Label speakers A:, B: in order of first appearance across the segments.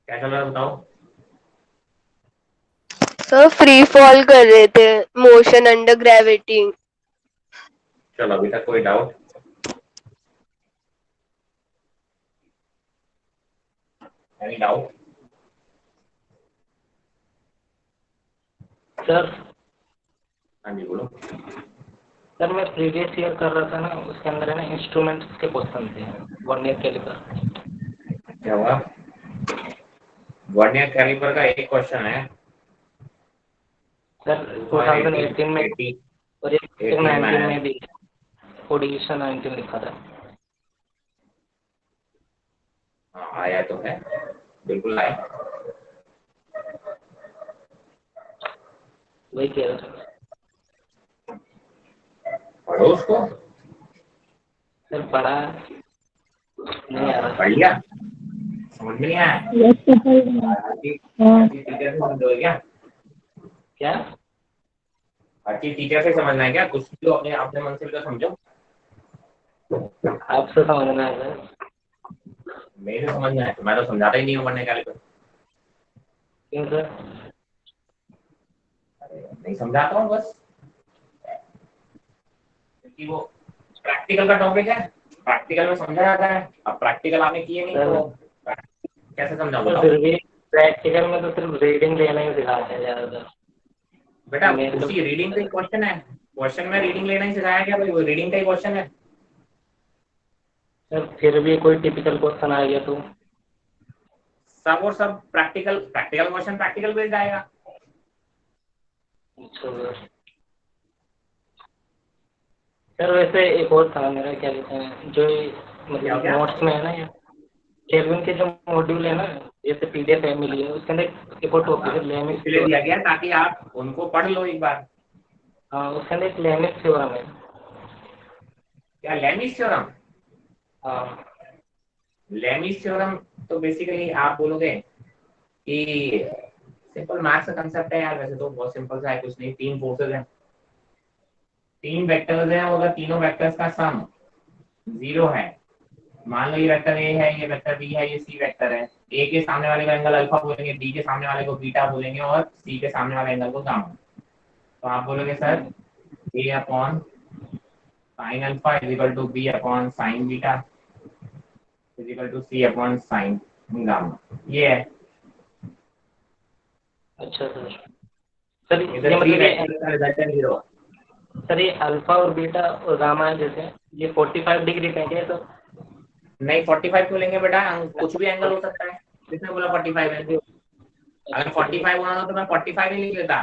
A: क्या चल रहा है बताओ।
B: सर फ्री फॉल कर रहे थे, मोशन अंडर ग्रेविटी।
A: चलो अभी तक कोई डाउट? Any doubt?
C: सर
A: हाँ जी बोलो।
C: सर मैं प्रीवियस ईयर कर रहा था ना, उसके अंदर है ना इंस्ट्रूमेंट्स के क्वेश्चन थे, 1 ईयर कैलिपर।
A: क्या हुआ? वर्नियर कैलिपर का एक क्वेश्चन है।
C: सर
A: 2018
C: 2018 में
A: 80
C: और एक
A: 18 में
C: 19
A: आया।
C: में भी ओडिशा 19 लिखा था।
A: हाँ आया तो है, बिल्कुल आया।
C: वही कह रहा था
A: पढ़ो उसको।
C: सर, पढ़ा नहीं आ
A: पढ़
C: रहा।
A: लिया, समझ में नहीं आया?
D: Yes sir.
A: हर चीज
D: हाँ।
A: टीचर से समझोगे क्या?
C: क्या?
A: हर चीज टीचर से समझना है क्या? कुछ भी तो अपने अपने मन से भी तो समझो।
C: आपसे समझना है सर।
A: मेरे से समझना है तो मैं तो समझाता ही नहीं हूँ वर्नियर कैलिपर।
C: क्यों सर?
A: नहीं समझाता हूँ बस, क्योंकि वो प्रैक्टिकल का टॉपिक है, प्रैक्टिकल में समझा जाता है। अब प्रैक्टिकल आपने किए नहीं
C: सर
A: तो कैसे समझाऊं
C: सर
A: बताओ?
C: फिर भी प्रैक्टिकल में तो सिर्फ रीडिंग लेना ही सिखाते हैं ज़्यादातर।
A: बेटा
C: मेरे को
A: उसी रीडिंग का ही क्वेश्चन है, क्वेश्चन में रीडिंग लेना ही सिखाया क्या भाई? वो रीडिंग का ही क्वेश्चन है।
C: सर फिर भी कोई टिपिकल क्वेश्चन आ गया तो?
A: सब और सब practical, practical question practical based आएगा।
C: अच्छा सर, वैसे एक और था मेरा, क्या कहते हैं जो
A: क्या हो
C: मतलब
A: गया?
C: नोट्स में है ना, या केल्विन के जो मॉड्यूल है ना, जैसे पीडीएफ है मिली है, उसके अंदर एक और टॉपिक
A: हाँ,
C: है लेमिस
A: इसलिए दिया
C: थ्योरम।
A: गया ताकि आप उनको पढ़ लो एक बार।
C: हाँ, उसके अंदर एक लेमिस थ्योरम है।
A: क्या लेमिस थ्योरम?
C: हाँ
A: लेमिस थ्योरम तो बेसिकली आप बोलोगे कि सिंपल मैथ्स का कंसेप्ट है यार। वैसे तो बहुत सिंपल सा है, कुछ नहीं। तीन फोर्सेस हैं, तीन वेक्टर्स हैं, और अगर तीनों वेक्टर्स का सम जीरो है, मान लो ये वेक्टर ए है, ये वेक्टर बी है, ये सी वेक्टर है। ए के सामने वाले को एंगल अल्फा बोलेंगे, बी के सामने वाले को बीटा बोलेंगे, और सी के सामने वाले एंगल को गामा। तो आप बोलोगे sir a upon sine alpha is equal to b upon sine beta is equal to c upon sine gamma. ये है।
C: अच्छा सर। सर
A: इधर
C: ये
A: थ्री
C: मतलब ये
A: वेक्टर का रिजल्ट है जीरो।
C: सर ये अल्फा और बीटा और गामा है, जैसे ये 45 डिग्री पे है तो?
A: नहीं 45 क्यों लेंगे बेटा? कुछ भी एंगल हो सकता है। किसने बोला 45 है? अगर
C: अच्छा फिर भी।
A: 45 होना था तो मैं 45 ही लिख लेता।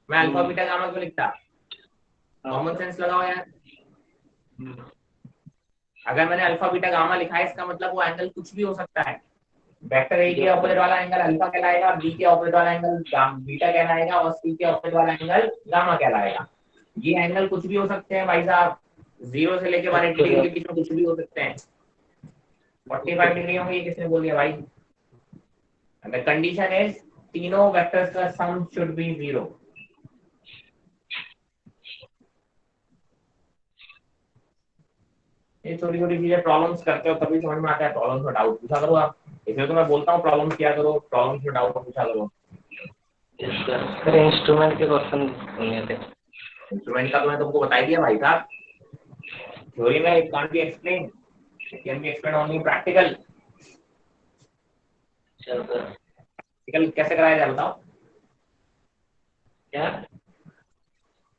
A: मैं अल्फा
C: हम्म,
A: बीटा गामा क्यों लिखता?
C: हाँ
A: कॉमन
C: सर।
A: सेंस लगाओ यार।
C: हम्म,
A: अगर मैंने अल्फा बीटा गामा लिखा है, इसका मतलब वो एंगल कुछ भी हो सकता है। वेक्टर ए के
C: यस
A: ऑपोजिट
C: सर।
A: वाला एंगल अल्फा कहलाएगा, बी के ऑपोजिट वाला एंगल बीटा कहलाएगा, और सी के ऑपोजिट वाला एंगल गामा कहलाएगा। ये एंगल कुछ भी हो सकते हैं भाई साहब। जीरो से लेके 180
C: ओके
A: डिग्री
C: सर।
A: के बीच में कुछ भी हो सकते हैं।
C: Okay
A: 45
C: sir.
A: डिग्री होंगे, ये किसने बोल दिया भाई? द कंडीशन इज तीनों वेक्टर्स का सम शुड बी जीरो। ये छोटी छोटी चीजें प्रॉब्लम्स करते हो तभी समझ में आता है। प्रॉब्लम्स में डाउट पूछा करो आप, इसलिए तो मैं बोलता हूँ प्रॉब्लम्स किया करो, प्रॉब्लम्स में डाउट पूछा करो।
C: Yes sir. सर इंस्ट्रूमेंट के क्वेश्चन सुनने थे।
A: इंस्ट्रूमेंट का तो मैं तुमको बता ही दिया भाई साहब। थ्योरी में it can't be explain, it can be explain only practical.
C: चल सर।
A: प्रैक्टिकल कैसे कराया जाए बताओ?
C: क्या?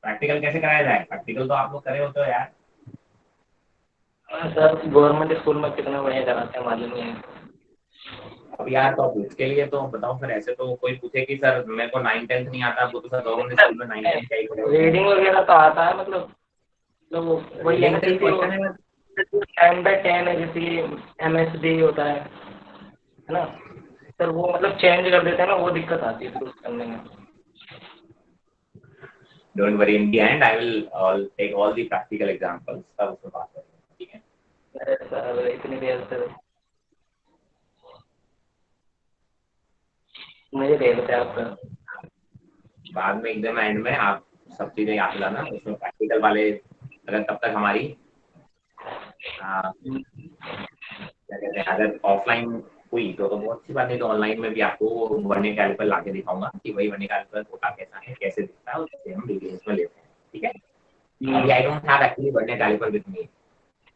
A: प्रैक्टिकल कैसे कराया जाए? प्रैक्टिकल तो आप लोग करे होते हो यार।
C: हाँ सर, गवर्नमेंट स्कूल में कितना बढ़िया कराते हैं मालूम नहीं है।
A: अब यार तो इसके लिए तो बताओ फिर। ऐसे तो कोई पूछे कि सर मेरे को 9 10 नहीं आता, वो तो सर गवर्नमेंट स्कूल में 9 10 क्या ही करे होते हैं।
C: रीडिंग वगैरह तो आता है, मतलब वही है ना,
A: रीडिंग का ही
C: जैसे वो
A: क्वेश्चन है बस।
C: 10/10 है, जैसे एमएसडी होता है ना सर, वो मतलब चेंज कर देते हैं ना, वो दिक्कत आती है फिर उस करने में।
A: Don't worry, in the end I will take all the practical examples, सब उसमें बात करेंगे, ठीक है?
C: अरे सर इतनी देर से मुझे दे देते आपका।
A: बाद में एकदम एंड में आप सब चीजें याद दिलाना उसमें प्रैक्टिकल वाले। अगर तब तक हमारी क्या कहते हैं, अगर ऑफलाइन हुई तो बहुत अच्छी बात नहीं, तो ऑनलाइन में भी आपको वर्नियर कैलिपर ला के दिखाऊंगा कि वही वर्नियर कैलिपर होता कैसा है, कैसे दिखता है, उससे हम डिटेल्स में लेते हैं, ठीक है। अभी I don't have actually vernier caliper with me,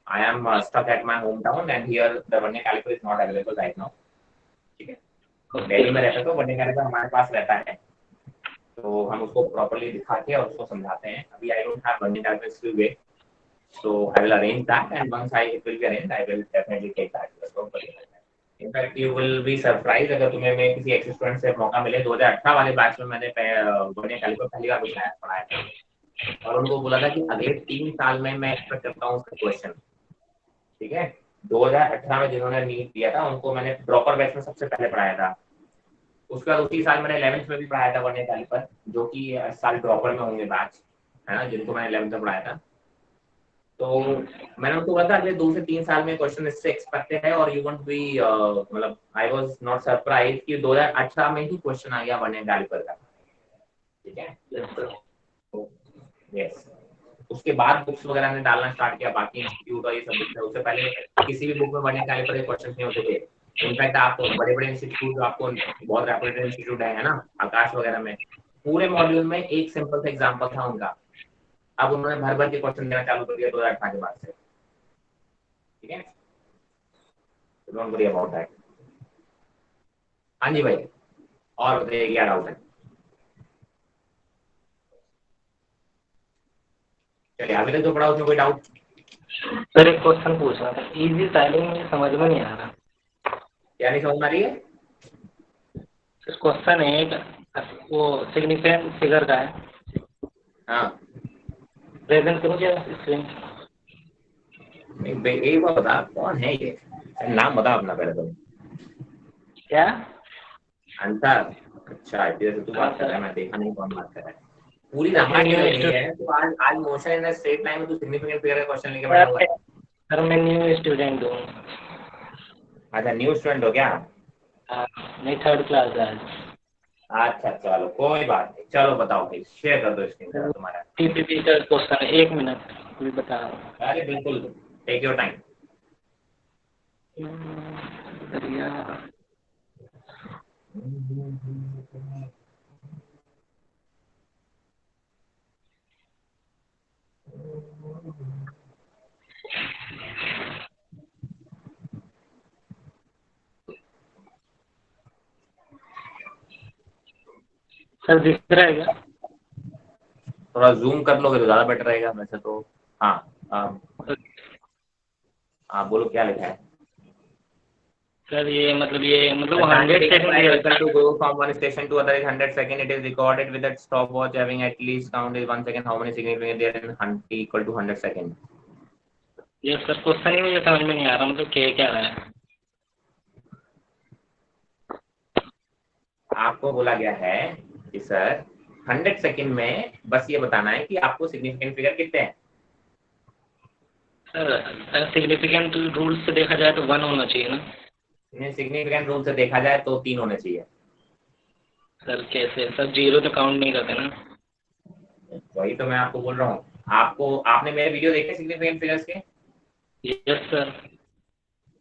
A: I am stuck at my home town and here the vernier caliper is not available right now, ठीक है। तो दिल्ली में रहता तो वर्नियर कैलिपर हमारे पास रहता है, तो हम उसको प्रॉपर्ली दिखा के और उसको समझाते हैं। अभी I don't have vernier caliper still way, so I will arrange that, and once it will be arranged, I will definitely take that. Don't worry about that. In fact, you will be surprised अगर तुम्हें मैं किसी x student से मौका मिले। 2018 वाले batch में मैंने वर्नियर कैलिपर पहली बार पढ़ाया था और उनको बोला था कि अगले 3 साल में मैं एक्सपेक्ट करता हूँ उसका क्वेश्चन, ठीक है। 2018 में जिन्होंने नीट दिया था उनको मैंने ड्रॉपर बैच में सबसे पहले पढ़ाया था। उसके बाद उसी साल मैंने 11th में भी पढ़ाया था वर्नियर कैलिपर, जो कि साल ड्रॉपर में होंगे बैच, है ना, जिनको मैंने 11th में पढ़ाया था। तो मैंने उनको बोला था अगले 2 से 3 साल में क्वेश्चन इससे एक्सपेक्टेड है, और यू वोंट बी मतलब आई वाज नॉट सरप्राइज कि 2018 में ही क्वेश्चन आ गया वर्नियर कैलिपर का, ठीक है। यस, उसके बाद बुक्स वगैरह ने डालना स्टार्ट किया, बाकी इंस्टीट्यूट और ये सब बुक्स, उससे पहले किसी भी बुक में वर्नियर कैलिपर के क्वेश्चन नहीं होते थे। इनफैक्ट आप बड़े-बड़े इंस्टीट्यूट, आपको बहुत रेप्यूटेड इंस्टीट्यूट है ना, आकाश वगैरह में, पूरे मॉड्यूल में एक सिंपल सा एग्जांपल था उनका। अब उन्होंने भर के क्वेश्चन देना चालू कर दिया 2018 के बाद से, ठीक है। Don't worry about that. हाँ जी भाई, और बताइए क्या डाउट है? चलिए अभी तक तो पढ़ा, उसमें कोई डाउट?
C: सर एक क्वेश्चन पूछना था, इजी स्पेलिंग मुझे समझ में नहीं आ रहा।
A: क्या नहीं समझ में आ रही है?
C: क्वेश्चन है वो सिग्निफिकेंट फिगर का है।
A: हाँ,
C: प्रेजेंट करो क्या स्क्रीन?
A: एक बार बता कौन है ये, नाम बता अपना पहले तो।
C: क्या
A: अंतर? अच्छा, जैसे तू बात कर रहा है, मैं देखा नहीं कौन बात कर रहा है। पूरी रामायण में नहीं है तो आज मोशन इन स्ट्रेट लाइन में तू सिग्निफिकेंट फिगर का क्वेश्चन लेके बैठा हुआ है।
C: सर मैं न्यू स्टूडेंट हूँ।
A: अच्छा, न्यू स्टूडेंट हो क्या?
C: नहीं, 3rd क्लास है।
A: अच्छा चलो कोई बात नहीं, चलो बताओ भाई, शेयर कर दो स्क्रीन जरा तुम्हारा।
C: टीपीपी का क्वेश्चन है, 1 मिनट अभी बता रहा हूँ।
A: अरे बिल्कुल, टेक योर टाइम।
C: सर दिख रहा है क्या?
A: थोड़ा जूम कर लोगे तो ज्यादा बेटर रहेगा वैसे तो। हाँ, आप बोलो क्या लिखा है?
C: सर ये मतलब 100
A: seconds to go from one station to other is 100 seconds. It is recorded with a stopwatch having at least count is 1 second. How many significant there in 100 equal to 100 seconds?
C: ये sir question ही मुझे समझ में नहीं आ रहा, मतलब क्या रहा है।
A: आपको बोला गया है कि सर 100 सेकंड में बस ये बताना है कि आपको सिग्निफिकेंट फिगर कितने हैं।
C: सर सिग्निफिकेंट रूल से देखा जाए तो 1 होना चाहिए ना?
A: सिग्निफिकेंट रूल से देखा जाए तो 3 होने चाहिए।
C: सर कैसे? सर 0 तो काउंट नहीं करते ना?
A: वही तो मैं आपको बोल रहा हूँ। आपने मेरे वीडियो देखे सिग्निफिकेंट फिगर्स के?
C: Yes sir.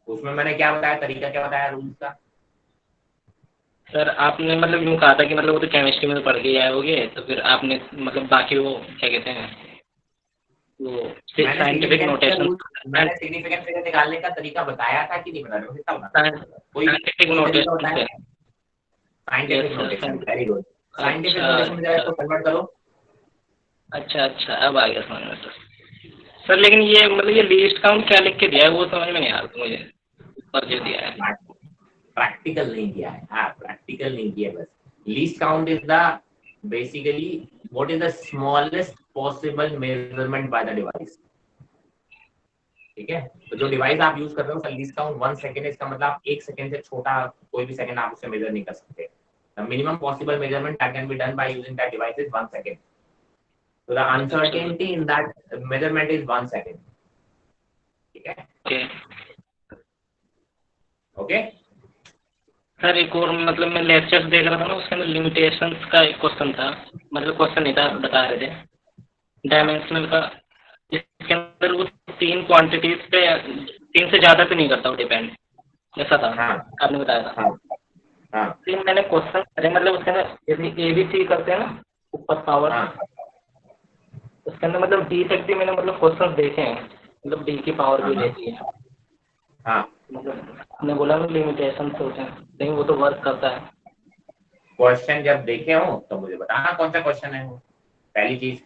A: उसमें मैंने क्या बताया, तरीका क्या बताया रूल्स का?
C: सर आपने मतलब यूँ कहा था कि मतलब वो तो केमिस्ट्री में पढ़ के आए होगे, तो फिर आपने मतलब बाकी वो क्या कहते हैं वो साइंटिफिक नोटेशन,
A: मैंने सिग्निफिकेंट फिगर निकालने का तरीका बताया था कि नहीं बताया? कितना बताया? कोई
C: scientific notation.
A: Scientific notation, very good. Scientific notation में इसको कन्वर्ट करो।
C: अच्छा अब आ गया समझ में सर। लेकिन ये मतलब ये लीस्ट काउंट क्या लिख के दिया है वो समझ में नहीं आ रहा मुझे, ऊपर जो दिया है।
A: प्रैक्टिकल नहीं दिया है, हाँ प्रैक्टिकल नहीं दिया बस। Least count is the basically what is the smallest possible measurement by the device, ठीक है। तो जो डिवाइस आप यूज कर रहे हो उसका लीस्ट काउंट 1 सेकंड है, इसका मतलब आप 1 सेकंड से छोटा कोई भी सेकंड आप उससे मेजर नहीं कर सकते। The minimum possible measurement that can be done by using that device is 1 second. So the uncertainty in that measurement is 1 second. ठीक है? ओके।
C: सर एक और मतलब मैं लेक्चर्स देख रहा था ना, उसके अंदर लिमिटेशंस का एक क्वेश्चन था, मतलब क्वेश्चन नहीं था, बता रहे थे डायमेंशनल का। इसके अंदर वो 3 क्वांटिटीज पे 3 से ज़्यादा पे नहीं करता वो डिपेंड। ऐसा था।
A: हाँ
C: आपने बताया था।
A: हाँ हाँ
C: फिर मैंने क्वेश्चन करे, मतलब उसके अंदर जैसे ABC करते हैं ना ऊपर पावर,
A: हाँ
C: उसके अंदर मतलब डी तक भी मैंने मतलब क्वेश्चन देखे हैं, मतलब डी की पावर भी
A: हाँ
C: रहती है।
A: हाँ।
C: मतलब आपने बोला ना लिमिटेशन होते हैं, लेकिन वो तो वर्क करता है।
A: क्वेश्चन जब देखे हो तो मुझे बताना कौन सा क्वेश्चन है वो, पहली चीज।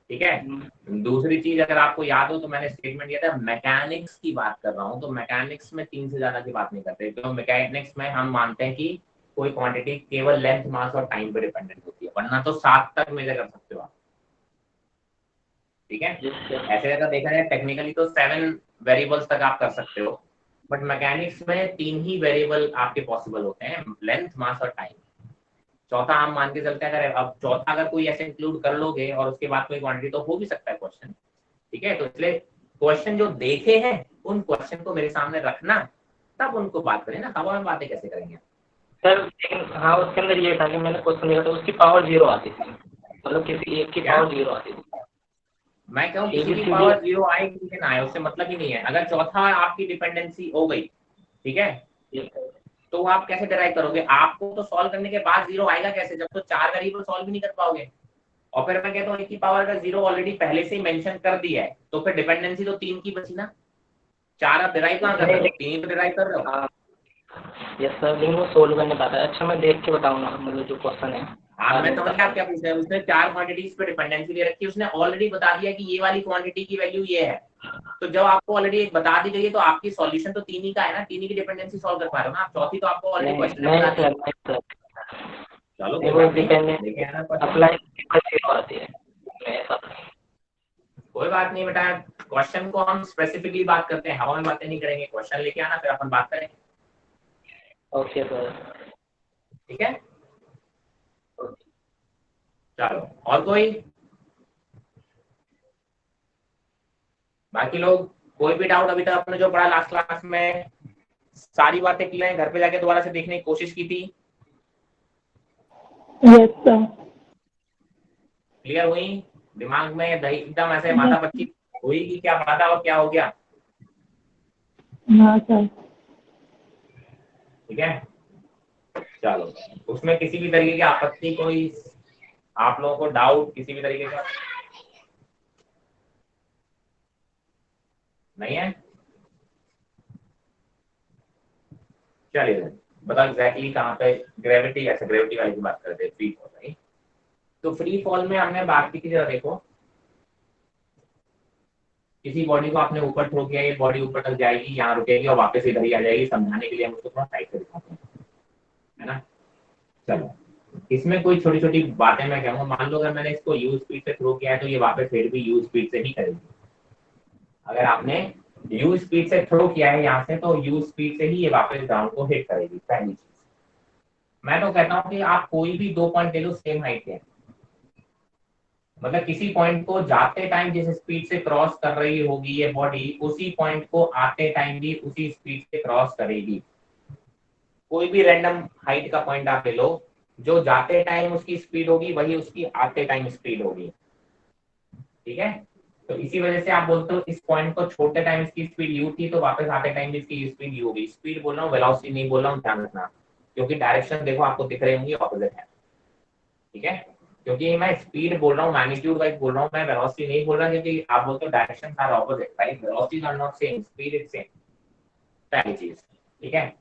A: ठीक है। दूसरी चीज, अगर आपको याद हो तो मैंने स्टेटमेंट दिया था मैकेनिक्स की बात कर रहा हूँ, तो मैकेनिक्स में 3 से ज्यादा की बात नहीं करते, तो मैकेनिक्स में हम मानते हैं कि कोई क्वांटिटी केवल लेंथ, मास और टाइम पे डिपेंडेंट होती है, वरना तो 7 तक मेजर कर सकते हो आप। ठीक है।
C: जिससे
A: ऐसे अगर देखा जाए टेक्निकली तो 7 वेरिएबल्स तक आप कर सकते हो, बट मैकेनिक्स में 3 ही वेरिएबल आपके पॉसिबल होते हैं, लेंथ, मास और टाइम। चौथा हम मान के चलते हैं, अगर अब चौथा अगर कोई ऐसे इंक्लूड कर लोगे और उसके बाद कोई क्वांटिटी, तो हो भी सकता है क्वेश्चन। ठीक है। तो इसलिए क्वेश्चन जो देखे हैं उन क्वेश्चन को मेरे सामने रखना, तब उनको बात करें ना, हवा में बातें कैसे करेंगे।
C: सर लेकिन हाँ, उसके अंदर ये था कि मैंने क्वेश्चन देखा था, उसकी पावर 0 आती थी, मतलब किसी एक की
A: क्या
C: पावर 0 आती थी।
A: मैं कहूँ किसी की
C: ABCD।
A: पावर 0 आए कि ना आए उससे मतलब ही नहीं है, अगर चौथा आपकी डिपेंडेंसी हो गई, ठीक है, तो आप कैसे डिराइव करोगे, आपको तो सॉल्व करने के बाद 0 आएगा कैसे, जब तो 4 वेरिएबल सॉल्व भी नहीं कर पाओगे। और फिर मैं कहता हूँ एक की पावर अगर 0 ऑलरेडी पहले से ही मेंशन कर दिया है, तो फिर डिपेंडेंसी तो 3 की बची ना, 4 आप डिराइव कहाँ कर
C: नहीं
A: रहे हो,
C: लेकिन
A: 3 तो डिराइव कर रहे हो।
C: हाँ, यस सर, लेकिन वो सोल्व करने पाता है। अच्छा मैं देख के बताऊँ ना, मतलब जो क्वेश्चन है
A: हाँ
C: बाद
A: मैं
C: में
A: समझ
C: बता
A: गया आप
C: पाऊँ।
A: क्या पूछ रहे हैं, उसने 4 क्वांटिटीज पे डिपेंडेंसी दे रखी है, उसने ऑलरेडी बता दिया कि ये वाली क्वांटिटी की वैल्यू ये है, तो जब आपको ऑलरेडी एक बता दी गई है तो आपकी सॉल्यूशन तो 3 ही का है ना, 3 ही की डिपेंडेंसी सॉल्व कर पा रहे हो ना आप, चौथी तो आपको ऑलरेडी
C: नहीं
A: क्वेश्चन ने
C: नहीं
A: बता दी है।
C: सर, नहीं सर,
A: चलो
C: नहीं
A: कोई
C: वो
A: बात नहीं, लेके आना
C: डिपेंडेंट
A: क्वेश्चन,
C: अप्लाई 0 आती है। नहीं, ऐसा
A: कोई बात नहीं बेटा, क्वेश्चन को हम स्पेसिफिकली बात करते हैं, हवा में बातें नहीं करेंगे, क्वेश्चन लेके आना फिर अपन बात करेंगे।
C: Okay sir.
A: ठीक है। चलो और कोई, बाकी लोग, कोई भी डाउट अभी तक आपने जो पढ़ा लास्ट क्लास में, सारी बातें क्लियर है, घर पे जाके दोबारा से देखने की कोशिश की थी,
D: यस सर।
A: क्लियर हुई, दिमाग में दही एकदम ऐसे माथा पच्ची हुई कि क्या पढ़ा था और क्या हो गया।
D: हाँ सर।
A: ठीक है। चलो, उसमें किसी भी तरीके की आपत्ति, कोई आप लोगों को डाउट किसी भी तरीके का नहीं है, चलिए बताओ एग्जैक्टली कहाँ पे ग्रेविटी, ऐसे ग्रेविटी वाली की बात करते हैं, फ्री फॉल, राइट। तो फ्री फॉल में हमने बात की थी, जरा देखो, किसी बॉडी को आपने ऊपर थ्रो किया, ये बॉडी ऊपर तक जाएगी, यहाँ रुकेगी और वापस इधर ही आ जाएगी, समझाने के लिए हम उसको थोड़ा साइड से दिखाते हैं, है ना। चलो, इसमें कोई छोटी छोटी बातें मैं कहूँगा, मान लो अगर मैंने इसको यू स्पीड से थ्रो किया है तो ये वापस फिर भी यू स्पीड से ही करेगी। अगर आपने यू स्पीड से थ्रो किया है यहाँ से, तो यू स्पीड से ही ये वापस ग्राउंड को हिट करेगी, पहली चीज। मैं तो कहता हूँ कि आप कोई भी 2 पॉइंट ले लो सेम हाइट के, मतलब किसी पॉइंट को जाते टाइम जिस स्पीड से क्रॉस कर रही होगी ये बॉडी, उसी पॉइंट को आते टाइम भी उसी स्पीड से क्रॉस करेगी। कोई भी रैंडम हाइट का पॉइंट आप ले लो, जो जाते टाइम उसकी स्पीड होगी वही उसकी आते टाइम स्पीड होगी। ठीक है। तो इसी वजह से आप बोलते हो इस पॉइंट को छोड़ते टाइम इसकी स्पीड यू थी, तो वापस आते टाइम भी इसकी स्पीड यू होगी। स्पीड बोल रहा हूँ, वेलोसिटी नहीं बोल रहा हूँ, ध्यान रखना, क्योंकि डायरेक्शन देखो आपको दिख रही होंगी ऑपोजिट है। ठीक है। क्योंकि मैं स्पीड बोल रहा हूँ, मैग्नीट्यूड वाइज बोल रहा हूँ, मैं वेलोसिटी नहीं बोल रहा, क्योंकि आप बोलते हो direction are opposite, right, velocities are not same, speed is same, पहली चीज। ठीक है।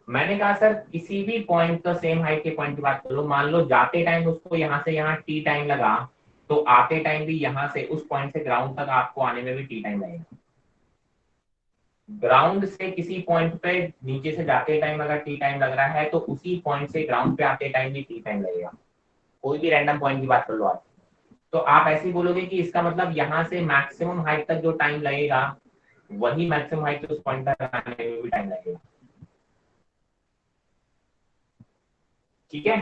A: मैंने कहा सर किसी भी पॉइंट का सेम हाइट के पॉइंट की बात करो, मान लो जाते टाइम उसको यहाँ से यहाँ टी टाइम लगा, तो आते टाइम भी यहाँ से उस पॉइंट से ग्राउंड तक आपको आने में भी टी टाइम लगेगा। ग्राउंड से किसी पॉइंट पे नीचे से जाते टाइम अगर टी टाइम लग रहा है, तो उसी पॉइंट से ग्राउंड पे आते टाइम भी टी टाइम लगेगा। कोई भी रैंडम पॉइंट की बात कर लो आप, तो आप ऐसे ही बोलोगे कि इसका मतलब यहाँ से मैक्सिमम हाइट तक जो टाइम लगेगा, वही मैक्सिमम हाइट उस पॉइंट तक आने में भी टाइम लगेगा। ठीक है।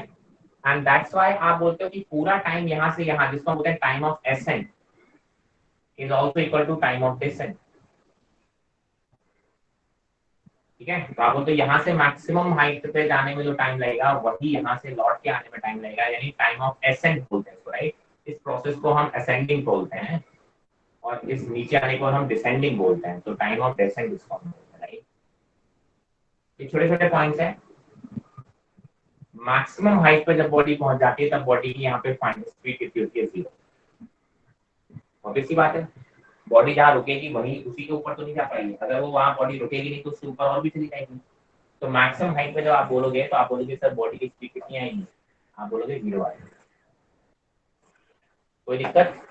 A: एंड दैट्स व्हाई आप बोलते हो कि पूरा टाइम यहाँ से यहाँ, जिसको हम बोलते हैं time of ascent, is also equal to time of descent. ठीक है। तो आप बोलते हो यहाँ से मैक्सिमम हाइट पे जाने में जो टाइम लगेगा, वही यहाँ से लौट के आने में टाइम लगेगा, यानी टाइम ऑफ एसेंट बोलते हैं इसको, राइट। इस प्रोसेस को हम असेंडिंग बोलते हैं, और इस नीचे आने को हम डिसेंडिंग बोलते हैं, तो टाइम ऑफ डिसेंट इसको हम बोलते हैं, राइट। ये छोटे छोटे पॉइंट्स हैं। मैक्सिमम हाइट पे जब बॉडी पहुंच जाती है तब बॉडी की यहाँ पे फाइनल स्पीड कितनी होती है, 0। ऑब्वियस सी बात है, बॉडी जहाँ रुकेगी वही, उसी के ऊपर तो नहीं जा पाएगी। अगर वो वहाँ बॉडी रुकेगी नहीं तो उसके ऊपर और भी चली जाएगी। तो मैक्सिमम हाइट पे जब आप बोलोगे तो आप बोलोगे सर बॉडी की स्पीड कितनी आएगी, आप बोलोगे 0 आएगी। कोई दिक्कत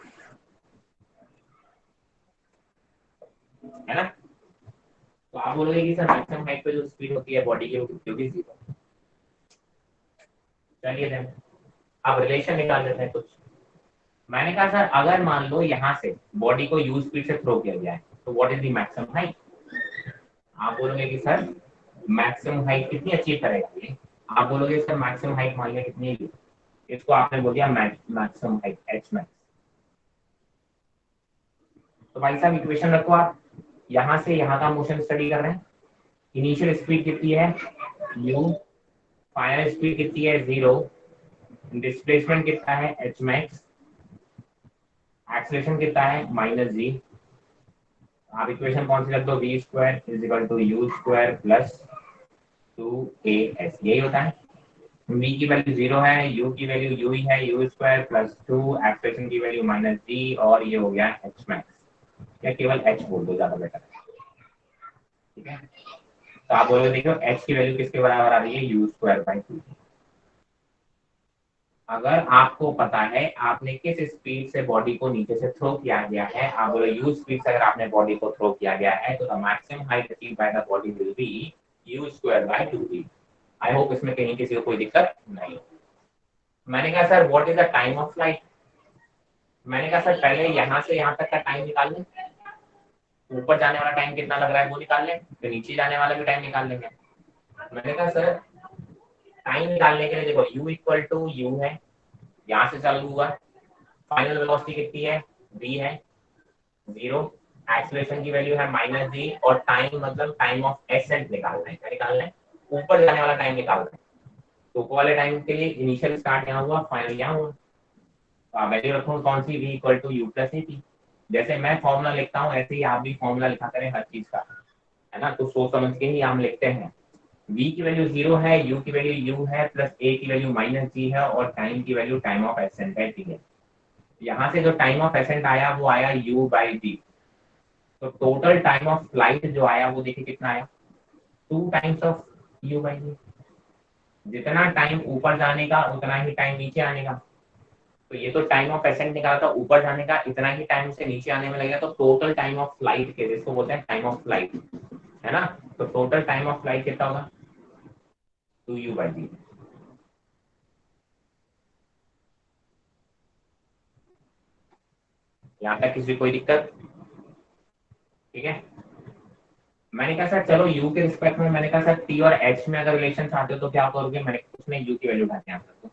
A: है ना? तो आप बोलोगे कि सर मैक्सिमम हाइट पे जो स्पीड होती है बॉडी की वो कितनी होगी, 0। चलिए देन अब रिलेशन निकाल लेते हैं कुछ। मैंने कहा सर अगर मान लो यहाँ से बॉडी को यू स्पीड से थ्रो किया जाए तो what is the maximum height. आप बोलोगे कि सर मैक्सिमम हाइट कितनी अचीव करेगा ये, आप बोलोगे सर मैक्सिमम हाइट मान लिया कितनी है, इसको आपने बोल दिया मैक्सिमम हाइट एच मैक्स। तो भाई साहब इक्वेशन रखो आप, यहाँ से यहाँ का मोशन स्टडी कर रहे हैं। इनिशियल स्पीड कितनी है u, फाइनल स्पीड कितनी है 0, डिस्प्लेसमेंट कितना है h मैक्स, एक्सेलरेशन कितना है -g। आप इक्वेशन कौन सी रख दो, v square is equal to u square plus 2as, यही होता है। v की वैल्यू 0 है, u की वैल्यू u ही है, u स्क्वायर प्लस 2, एक्सेलरेशन की वैल्यू -g, और ये हो गया h मैक्स, या केवल h बोल दो ज्यादा बेटर है। ठीक है, तो आप बोलोगे देखो h की वैल्यू किसके बराबर आ रही है, u स्क्वायर बाई 2। अगर आपको पता है आपने किस स्पीड से बॉडी को नीचे से थ्रो किया गया है, आप बोलो u स्पीड से अगर आपने बॉडी को थ्रो किया गया है तो the maximum height achieve by the body will be u square by 2g। I hope इसमें कहीं किसी को कोई दिक्कत नहीं। मैंने कहा sir what is the time of flight. मैंने कहा सर पहले यहाँ से यहाँ तक का टाइम निकाल लें, ऊपर जाने वाला टाइम कितना लग रहा है वो निकाल लें, फिर नीचे जाने वाला भी टाइम निकाल लेंगे। मैंने कहा सर टाइम निकालने के लिए देखो u इक्वल टू यू है, यहाँ से चालू हुआ, फाइनल वेलोसिटी कितनी है v है 0, एक्सेलरेशन की वैल्यू है -g, और टाइम मतलब टाइम ऑफ एसेंट निकालना है। क्या निकालना है, ऊपर जाने वाला टाइम निकालना है। तो ऊपर वाले टाइम के लिए इनिशियल स्टार्ट यहाँ हुआ, फाइनल यहाँ हुआ। तो आप वैल्यू रखो कौन सी, v equal to U plus A. जैसे मैं फॉर्मूला लिखता हूँ ऐसे ही आप भी फॉर्मूला लिखा करें हर चीज का, है ना। तो सोच समझ के ही हम लिखते हैं। v की वैल्यू 0 है, u की वैल्यू u है, प्लस a की वैल्यू -g है, और टाइम की वैल्यू टाइम ऑफ एसेंट है, ठीक है। यहाँ से जो टाइम ऑफ एसेंट आया वो आया u बाई डी। तो टोटल टाइम ऑफ फ्लाइट जो आया वो देखिए कितना आया, 2 times of u by D. जितना टाइम ऊपर जाने का उतना ही टाइम नीचे आने का। तो ये तो टाइम ऑफ एसेंट निकाला था ऊपर जाने का, इतना ही टाइम से नीचे आने में लगेगा। तो टोटल टाइम ऑफ फ्लाइट के, जिसको बोलते हैं टाइम ऑफ फ्लाइट, है ना। तो टोटल टाइम ऑफ फ्लाइट कितना होगा, 2u बाई डी। यहाँ तक किसी कोई दिक्कत, ठीक है। मैंने कहा सर चलो u के रिस्पेक्ट में, मैंने कहा सर t और h में अगर रिलेशन चाहते हो तो क्या करोगे, मैंने कुछ नहीं, u की वैल्यू उठा के यहाँ रख दो,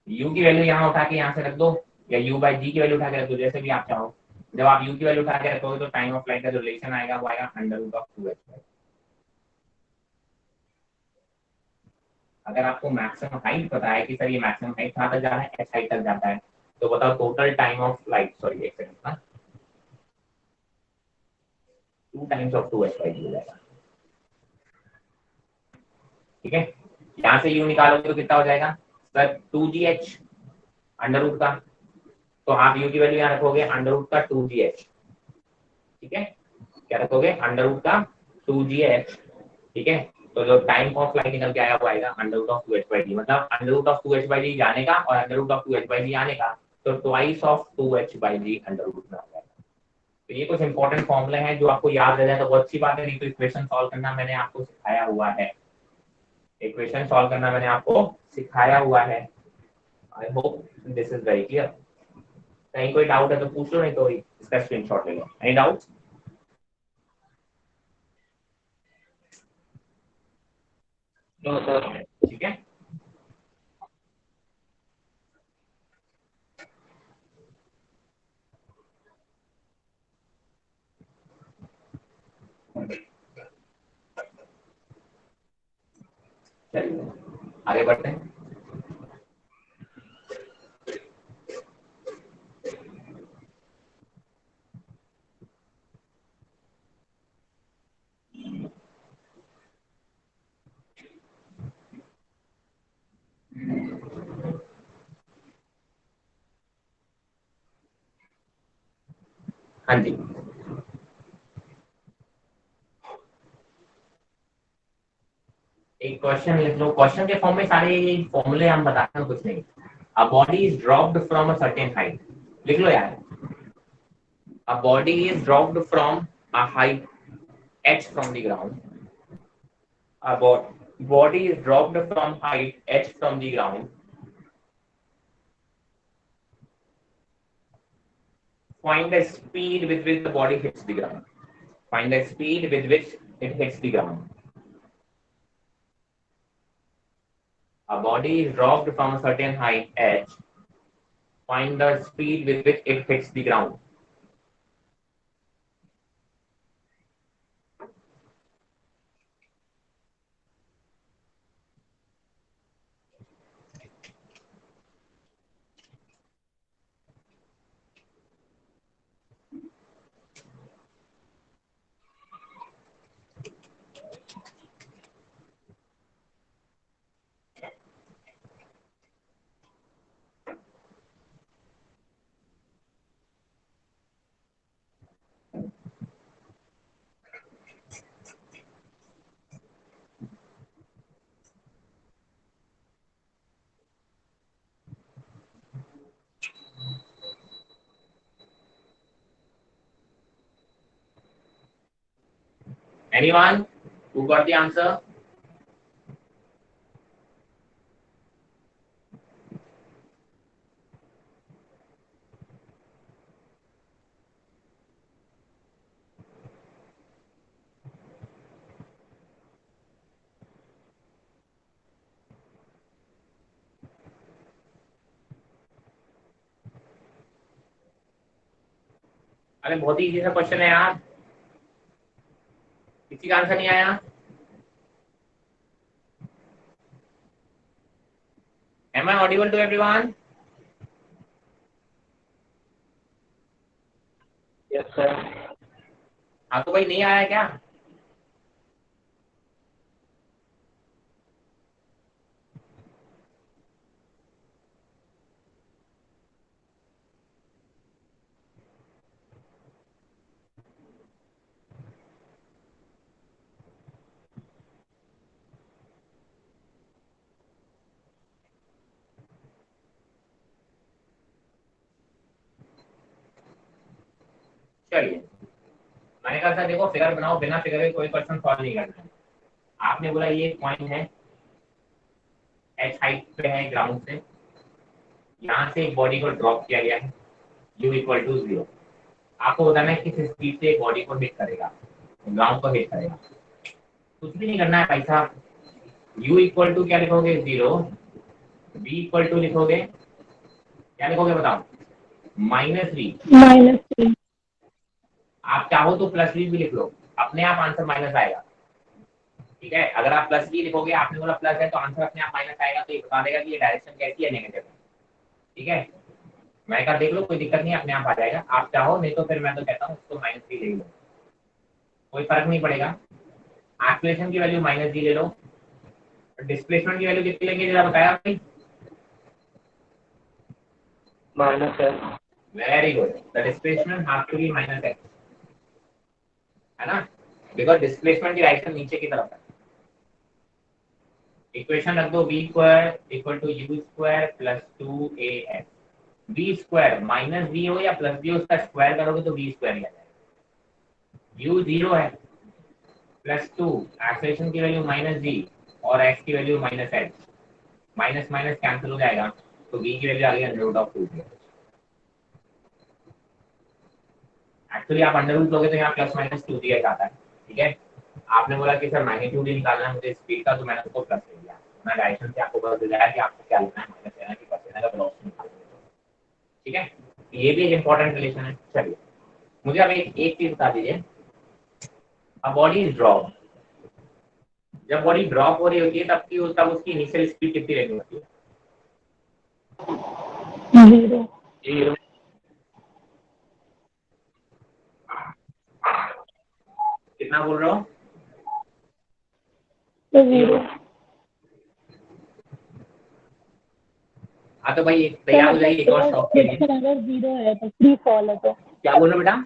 A: u की वैल्यू यहाँ उठा के यहाँ से रख दो, या u बाई g की वैल्यू उठा के रख दो, जैसे भी आप चाहो। जब आप u की वैल्यू उठा के रखोगे तो टाइम ऑफ फ्लाइट का जो रिलेशन आएगा वो आएगा √2h। अगर आपको मैक्सिमम हाइट पता है कि सर ये मैक्सिमम हाइट कहाँ तक जा रहा है, h हाइट तक जाता है, तो बताओ total time of flight, sorry एक सेकंड ना, 2 times of 2h by D हो जाएगा, ठीक है। यहाँ से u निकालोगे तो कितना हो जाएगा सर, 2gh अंडर रूट का। तो आप u की वैल्यू यहाँ रखोगे अंडर रूट का 2gh, ठीक है। क्या रखोगे, अंडर रूट का 2gh, ठीक है। तो जो टाइम ऑफ फ्लाइट निकल के आया वो आएगा under root of 2h by D, मतलब under root of 2h by D जाने का और under root of 2h by D आने का, तो twice of 2h by D under root में आ जाएगा। तो ये कुछ इंपॉर्टेंट फॉर्मूले हैं जो आपको याद रह जाए तो बहुत अच्छी बात है, नहीं तो इक्वेशन सॉल्व करना मैंने आपको सिखाया हुआ है, इक्वेशन सॉल्व करना मैंने आपको सिखाया हुआ है। I hope this is very clear. कहीं कोई डाउट है तो पूछ लो, नहीं तो इसका स्क्रीनशॉट ले लो। Any doubt?
C: No sir.
A: ठीक है, चलिए आगे बढ़ते हैं। हाँ जी, एक क्वेश्चन लिख लो। क्वेश्चन के फॉर्म में सारे फॉर्मूले हम बताते हैं, कुछ नहीं। अ body is dropped from a certain height, लिख लो यार। अ body is dropped from a height h from the ground. A body is dropped from height h from the ground. Find the speed with which the body hits the ground. Find the speed with which it hits the ground. A body is dropped from a certain height h. Find the speed with which it hits the ground. Anyone who got the answer? अरे बहुत ही easy सा question है यार, किसी का answer नहीं आया? Am I audible to everyone?
C: Yes sir.
A: आपको भाई नहीं आया क्या? चलिए, मैंने कहा था देखो फिगर बनाओ, बिना फिगर के कोई क्वेश्चन सॉल्व नहीं करना है। आपने बोला ये पॉइंट है, एच हाइट पे है ग्राउंड से, यहाँ से एक बॉडी को ड्रॉप किया गया है u इक्वल टू 0। आपको बताना है किस स्पीड से बॉडी को हिट करेगा, ग्राउंड को हिट करेगा। कुछ भी नहीं करना है भाई साहब, u इक्वल टू क्या लिखोगे 0, v इक्वल टू लिखोगे, क्या लिखोगे बताओ, -v।
D: -3।
A: आप चाहो तो +v भी लिख लो, अपने आप आंसर माइनस आएगा। ठीक है, अगर आप +v लिखोगे, आपने बोला प्लस है तो आंसर अपने आप माइनस आएगा, तो ये बता देगा कि ये डायरेक्शन कैसी है, नेगेटिव है। ठीक है, मैं कहा देख लो, कोई दिक्कत नहीं है, अपने आप आ जाएगा। आप चाहो, नहीं तो फिर मैं तो कहता हूँ उसको -3 ले लो, कोई फर्क नहीं पड़ेगा। एक्सेलरेशन की वैल्यू -g ले लो, डिस्प्लेसमेंट की वैल्यू कितनी लेंगे जरा बताया भाई?
C: माइनस है।
A: Very good, the displacement has to be -x, है ना, बिकॉज़ डिस्प्लेसमेंट की डायरेक्शन नीचे की तरफ है। इक्वेशन रख दो, v square equal to u square plus 2ax। v square minus v हो या प्लस v, उसका स्क्वायर करोगे तो v स्क्वायर ही आ जाएगा। u 0 है, प्लस 2, एक्सेलरेशन की वैल्यू -g और x की value -h, minus minus cancel हो जाएगा, तो v की वैल्यू आ गई √2। एक्चुअली आप अंडर रूट लोगे तो यहाँ +-2 दिया जाता है। ठीक है, आपने बोला कि सर मैग्नीट्यूड ही निकालना है मुझे स्पीड का, तो मैंने उसको प्लस ले लिया। मैं डायरेक्शन से आपको बता दिया कि आपको क्या लेना है, माइनस लेना है कि प्लस लेना है, का वेलोसिटी निकालना है। ठीक है, ये भी एक इंपॉर्टेंट रिलेशन है। चलिए, मुझे अब एक चीज बता दीजिए, अ बॉडी इज ड्रॉप, जब बॉडी ड्रॉप हो रही होती है तब उसकी इनिशियल स्पीड कितनी रहनी होती है?
D: 0।
C: 0।
A: कितना बोल रहा हूँ?
D: तो 0।
A: हाँ तो भाई तैयार हो जाइए एक और शॉप के लिए।
D: अगर 0 है तो फ्री फॉल है तो
A: क्या बोल रहे हो बेटा?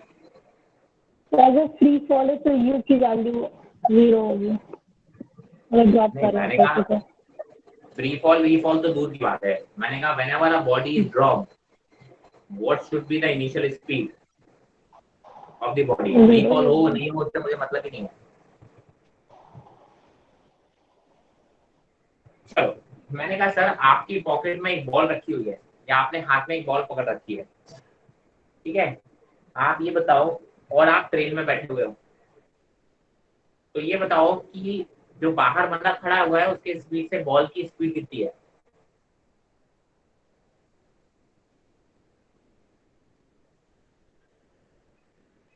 D: तो अगर फ्री फॉल है तो यू की वैल्यू 0 होगी अगर ड्रॉप
A: नहीं,
D: कर रहा
A: मैंने
D: है
A: कहा
D: तो।
A: फ्री फॉल वी फॉल तो दूर की बात है। मैंने कहा whenever a body is drop what should be the initial speed of the body. Free fall हो नहीं हो उससे मुझे मतलब ही नहीं है। चलो, मैंने कहा सर आपकी पॉकेट में एक बॉल रखी हुई है या आपने हाथ में एक बॉल पकड़ रखी है, ठीक है, आप ये बताओ, और आप ट्रेन में बैठे हुए हो, तो ये बताओ कि जो बाहर बंदा खड़ा हुआ है उसके स्पीड से बॉल की स्पीड कितनी है?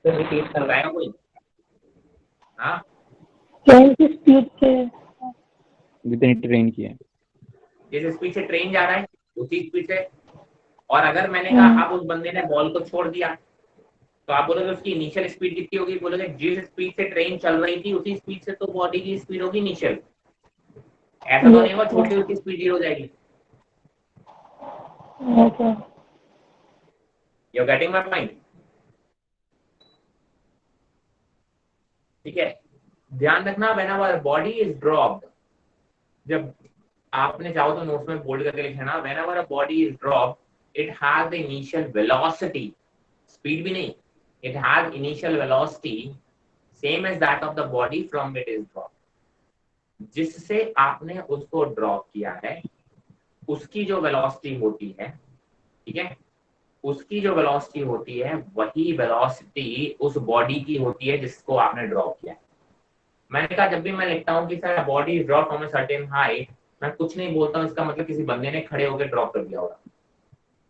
C: सर रिपीट कर
A: बताएगा कोई? हाँ,
D: ट्रेन की स्पीड के
E: जितनी ट्रेन की है।
A: जिस स्पीड से ट्रेन जा रहा है उसी स्पीड से। और अगर मैंने कहा अब उस बंदे ने बॉल को छोड़ दिया, तो आप बोलोगे उसकी इनिशियल स्पीड कितनी होगी? बोलोगे जिस स्पीड से ट्रेन चल रही थी उसी स्पीड से तो बॉडी की स्पीड होगी इनिशियल। ऐसा तो नहीं होगा छोटी उसकी स्पीड 0 हो जाएगी।
D: Okay
A: you getting my point? ठीक है, ध्यान रखना व्हेनेवर बॉडी इज ड्रॉप्ड, जब आपने चाहो तो नोट्स में बोल्ड करके लिखना, whenever a body is dropped it has the initial velocity, speed भी नहीं, it has initial velocity same as that of the body from it is dropped. जिससे आपने उसको ड्रॉप किया है उसकी जो वेलोसिटी होती है, ठीक है, उसकी जो वेलोसिटी होती है वही वेलोसिटी उस बॉडी की होती है जिसको आपने ड्रॉप किया है। मैंने कहा जब भी मैं लिखता हूँ कि sir body is drop from a certain height, मैं कुछ नहीं बोलता हूँ, इसका मतलब किसी बंदे ने खड़े होकर ड्रॉप कर दिया होगा।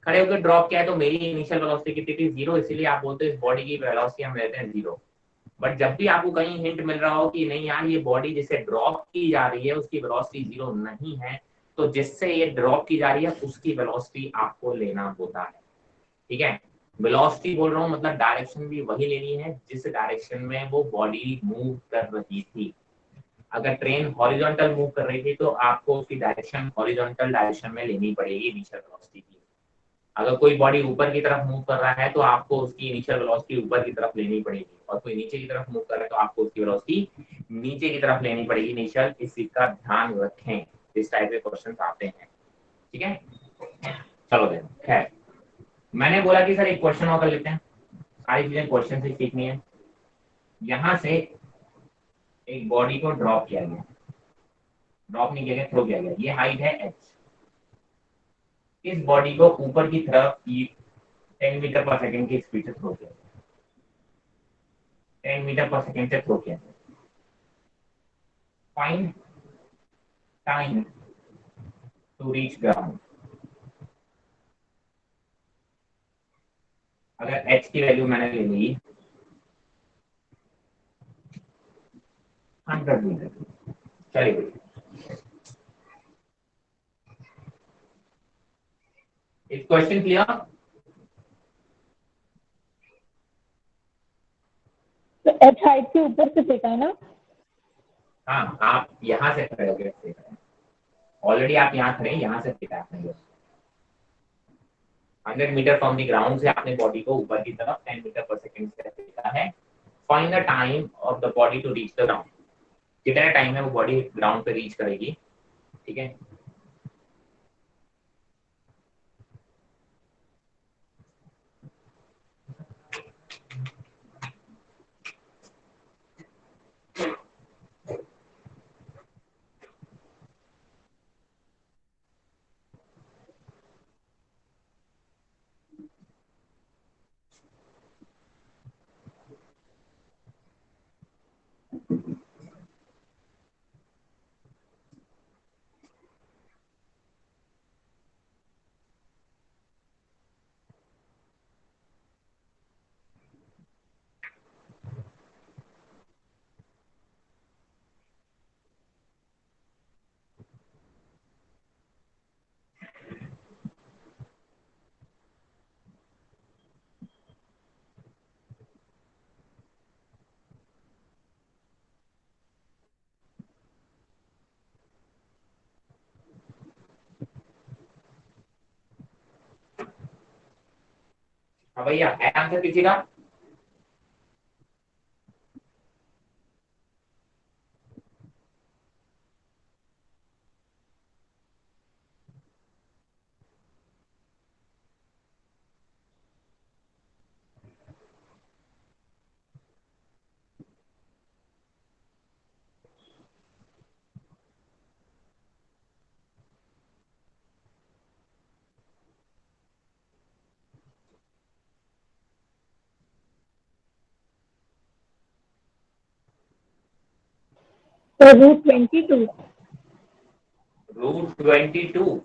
A: खड़े होकर ड्रॉप किया है तो मेरी इनिशियल वेलोसिटी कितनी थी? 0, इसीलिए आप बोलते हैं इस बॉडी की वेलोसिटी हम लेते हैं 0। बट जब भी आपको कहीं हिंट मिल रहा हो कि नहीं यार ये बॉडी जिसे ड्रॉप की जा रही है उसकी वेलोसिटी 0 नहीं है, तो जिससे ये ड्रॉप की जा रही है उसकी वेलोसिटी आपको लेना होता है। ठीक है, वेलोसिटी बोल रहा हूँ मतलब डायरेक्शन भी वही लेनी है जिस डायरेक्शन में वो बॉडी मूव कर रही थी। अगर ट्रेन हॉरिजॉन्टल मूव कर रही थी तो आपको उसकी डायरेक्शन हॉरिजॉन्टल डायरेक्शन में लेनी पड़ेगी इनिशियल वेलोसिटी की। अगर कोई बॉडी ऊपर की तरफ मूव कर रहा है तो आपको उसकी इनिशियल वेलोसिटी ऊपर की तरफ लेनी पड़ेगी, और कोई नीचे की तरफ मूव कर रहा है तो आपको उसकी वेलोसिटी नीचे की तरफ लेनी पड़ेगी इनिशियल। इस चीज का ध्यान रखें, इस टाइप के क्वेश्चन आते हैं। ठीक है, चलो देन खैर, मैंने बोला कि सर एक क्वेश्चन और कर लेते हैं, सारी चीजें क्वेश्चन से सीखनी है। यहाँ से एक बॉडी को ड्रॉप किया गया, ड्रॉप नहीं किया गया, थ्रो किया गया, ये हाइट है h। इस बॉडी को ऊपर की तरफ 10 मीटर पर सेकंड की स्पीड से थ्रो किया, 10 मीटर पर सेकंड से थ्रो किया। Find time to reach ground. अगर h की वैल्यू मैंने ले ली 100 मीटर, चलिए इस क्वेश्चन क्लियर?
D: तो एच हाइट के ऊपर से फेंका है ना?
A: हाँ, आप यहाँ से खड़े होकर फेंक रहे हैं, ऑलरेडी आप यहाँ खड़े हैं, यहाँ से फेंका आपने। 100 मीटर फ्रॉम द ग्राउंड से आपने बॉडी को ऊपर की तरफ 10 मीटर पर सेकंड से फेंका है। Find the time of the body to reach the ground, कितना टाइम है वो बॉडी ग्राउंड पे रीच करेगी। ठीक है, हाँ भैया है आंसर किसी का?
D: तो √22।
A: √22।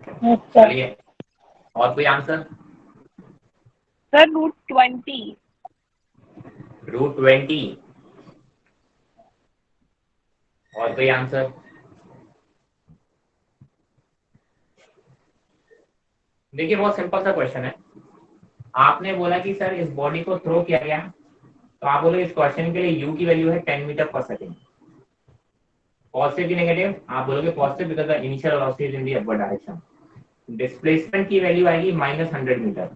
D: अच्छा
A: चलिए, और कोई आंसर?
F: सर √20।
A: √20। और कोई आंसर? देखिए, बहुत सिंपल सा क्वेश्चन है। आपने बोला कि सर इस बॉडी को थ्रो किया गया, तो आप बोले इस क्वेश्चन के लिए यू की वैल्यू है 10 मीटर पर सेकेंड। पॉजिटिव की नेगेटिव? आप बोलोगे positive because the initial velocity is in the upward direction. Displacement की वैल्यू आएगी -100 मीटर।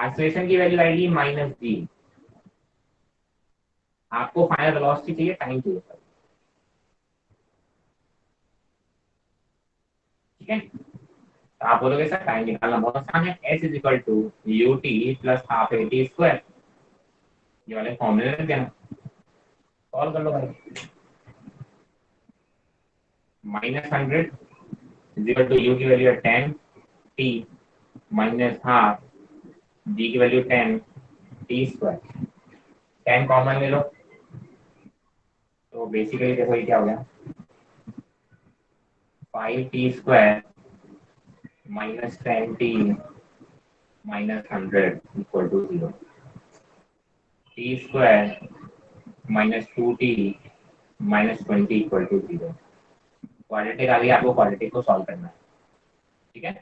A: एक्सेलरेशन की वैल्यू आएगी -g। आपको फाइनल वेलोसिटी चाहिए, टाइम चाहिए सर। ठीक है, तो आप बोलोगे सर टाइम निकालना बहुत आसान है। s is equal to u t plus half a t square. ये वाले फॉर्मूले रख देना, सॉल्व कर लो भाई। -100 इज इक्वल टू यू की वैल्यू है 10 टी माइनस हाफ जी की वैल्यू 10 टी स्क्वायर। 10 कॉमन ले लो, तो बेसिकली देखो ये क्या हो गया, 5t square minus 10t minus 100 equal to 0। T square minus 2t minus 20 equal to 0। Quadratic आ गया, आपको क्वाड्रेटिक को सॉल्व करना है। ठीक है,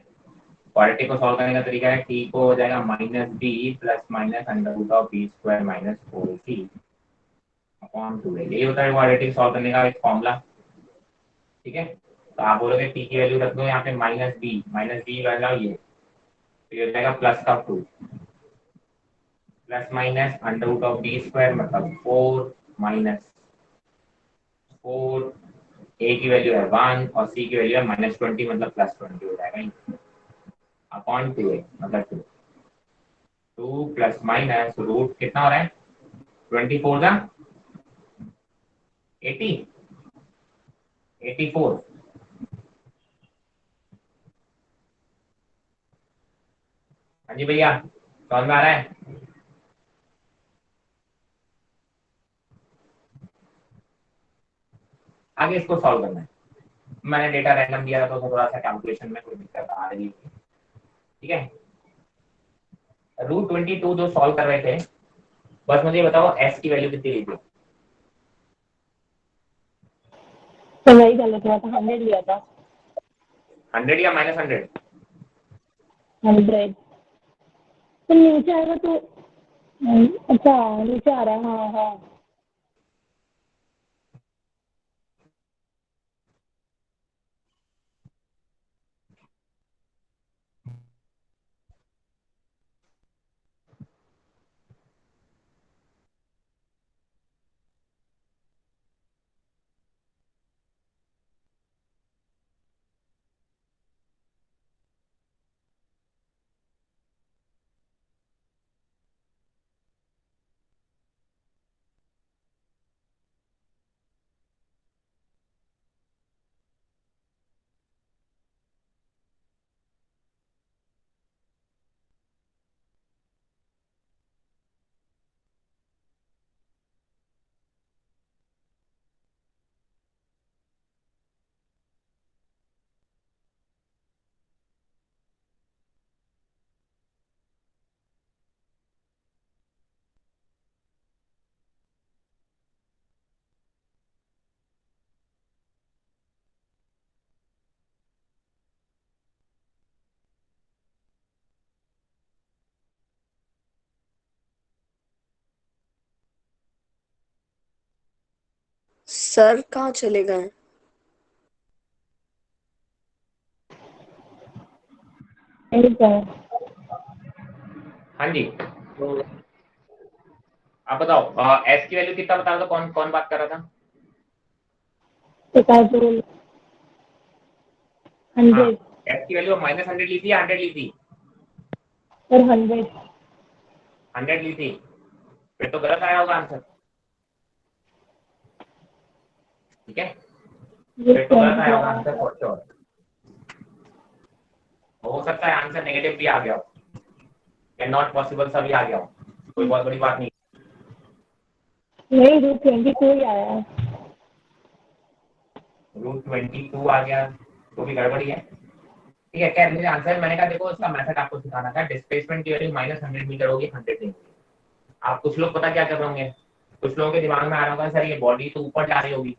A: क्वाड्रेटिक को सॉल्व करने का तरीका है, t को हो जाएगा -b plus minus √b square minus 4c upon 2a। यही होता है क्वाड्रेटिक सॉल्व करने का एक फॉर्मूला। ठीक है, तो आप बोलोगे t की वैल्यू रख दो यहाँ पे -b वाला ये, तो ये हो जाएगा प्लस का 2 प्लस माइनस √b स्क्वायर मतलब 4 माइनस 4, a की वैल्यू है 1 और c की वैल्यू है -20 मतलब +20 हो जाएगा अपॉन 2a मतलब 2 प्लस माइनस रूट कितना हो रहा है 24 का 80 84। हाँ जी भैया, समझ में आ रहा है? आगे इसको सॉल्व करना है। मैंने डेटा रैंडम दिया था तो थोड़ा सा कैलकुलेशन में कोई दिक्कत आ रही है। ठीक है, √22 जो सॉल्व कर रहे थे, बस मुझे बताओ s की वैल्यू कितनी ली थी?
D: तो वही गलत हुआ था, 100 लिया था।
A: 100 या -100?
D: 100 तो नीचे आएगा तो अच्छा नीचे आ रहा है। हाँ हाँ
B: सर कहाँ चले गए?
D: ठीक है।
A: हाँ जी, तो आप बताओ s की वैल्यू कितना बता रहा था, कौन कौन बात कर रहा था?
D: पिकासोल
A: हाँ,
D: 100
A: s की वैल्यू -100 ली थी या 100 ली थी?
D: और 100
A: 100 ली थी, फिर तो गलत आया होगा आंसर। ठीक है,
D: ये
A: फिर तो गलत आया होगा आंसर फॉर श्योर। हो सकता है आंसर नेगेटिव भी आ गया हो, कैन नॉट पॉसिबल सभी आ गया हो। कोई बहुत बड़ी बात नहीं।
D: नहीं, रूट 22 ही आया है।
A: रूट 22 आ गया तो भी गड़बड़ी है। ठीक है, क्या मुझे आंसर, मैंने कहा देखो इसका मेथड आपको सिखाना था। डिस्प्लेसमेंट की वैल्यू -100 मीटर होगी, 100 नहीं होगी। आप कुछ लोग पता क्या कर रहे होंगे, कुछ लोगों के दिमाग में आ रहा होगा सर ये बॉडी तो ऊपर जा रही होगी,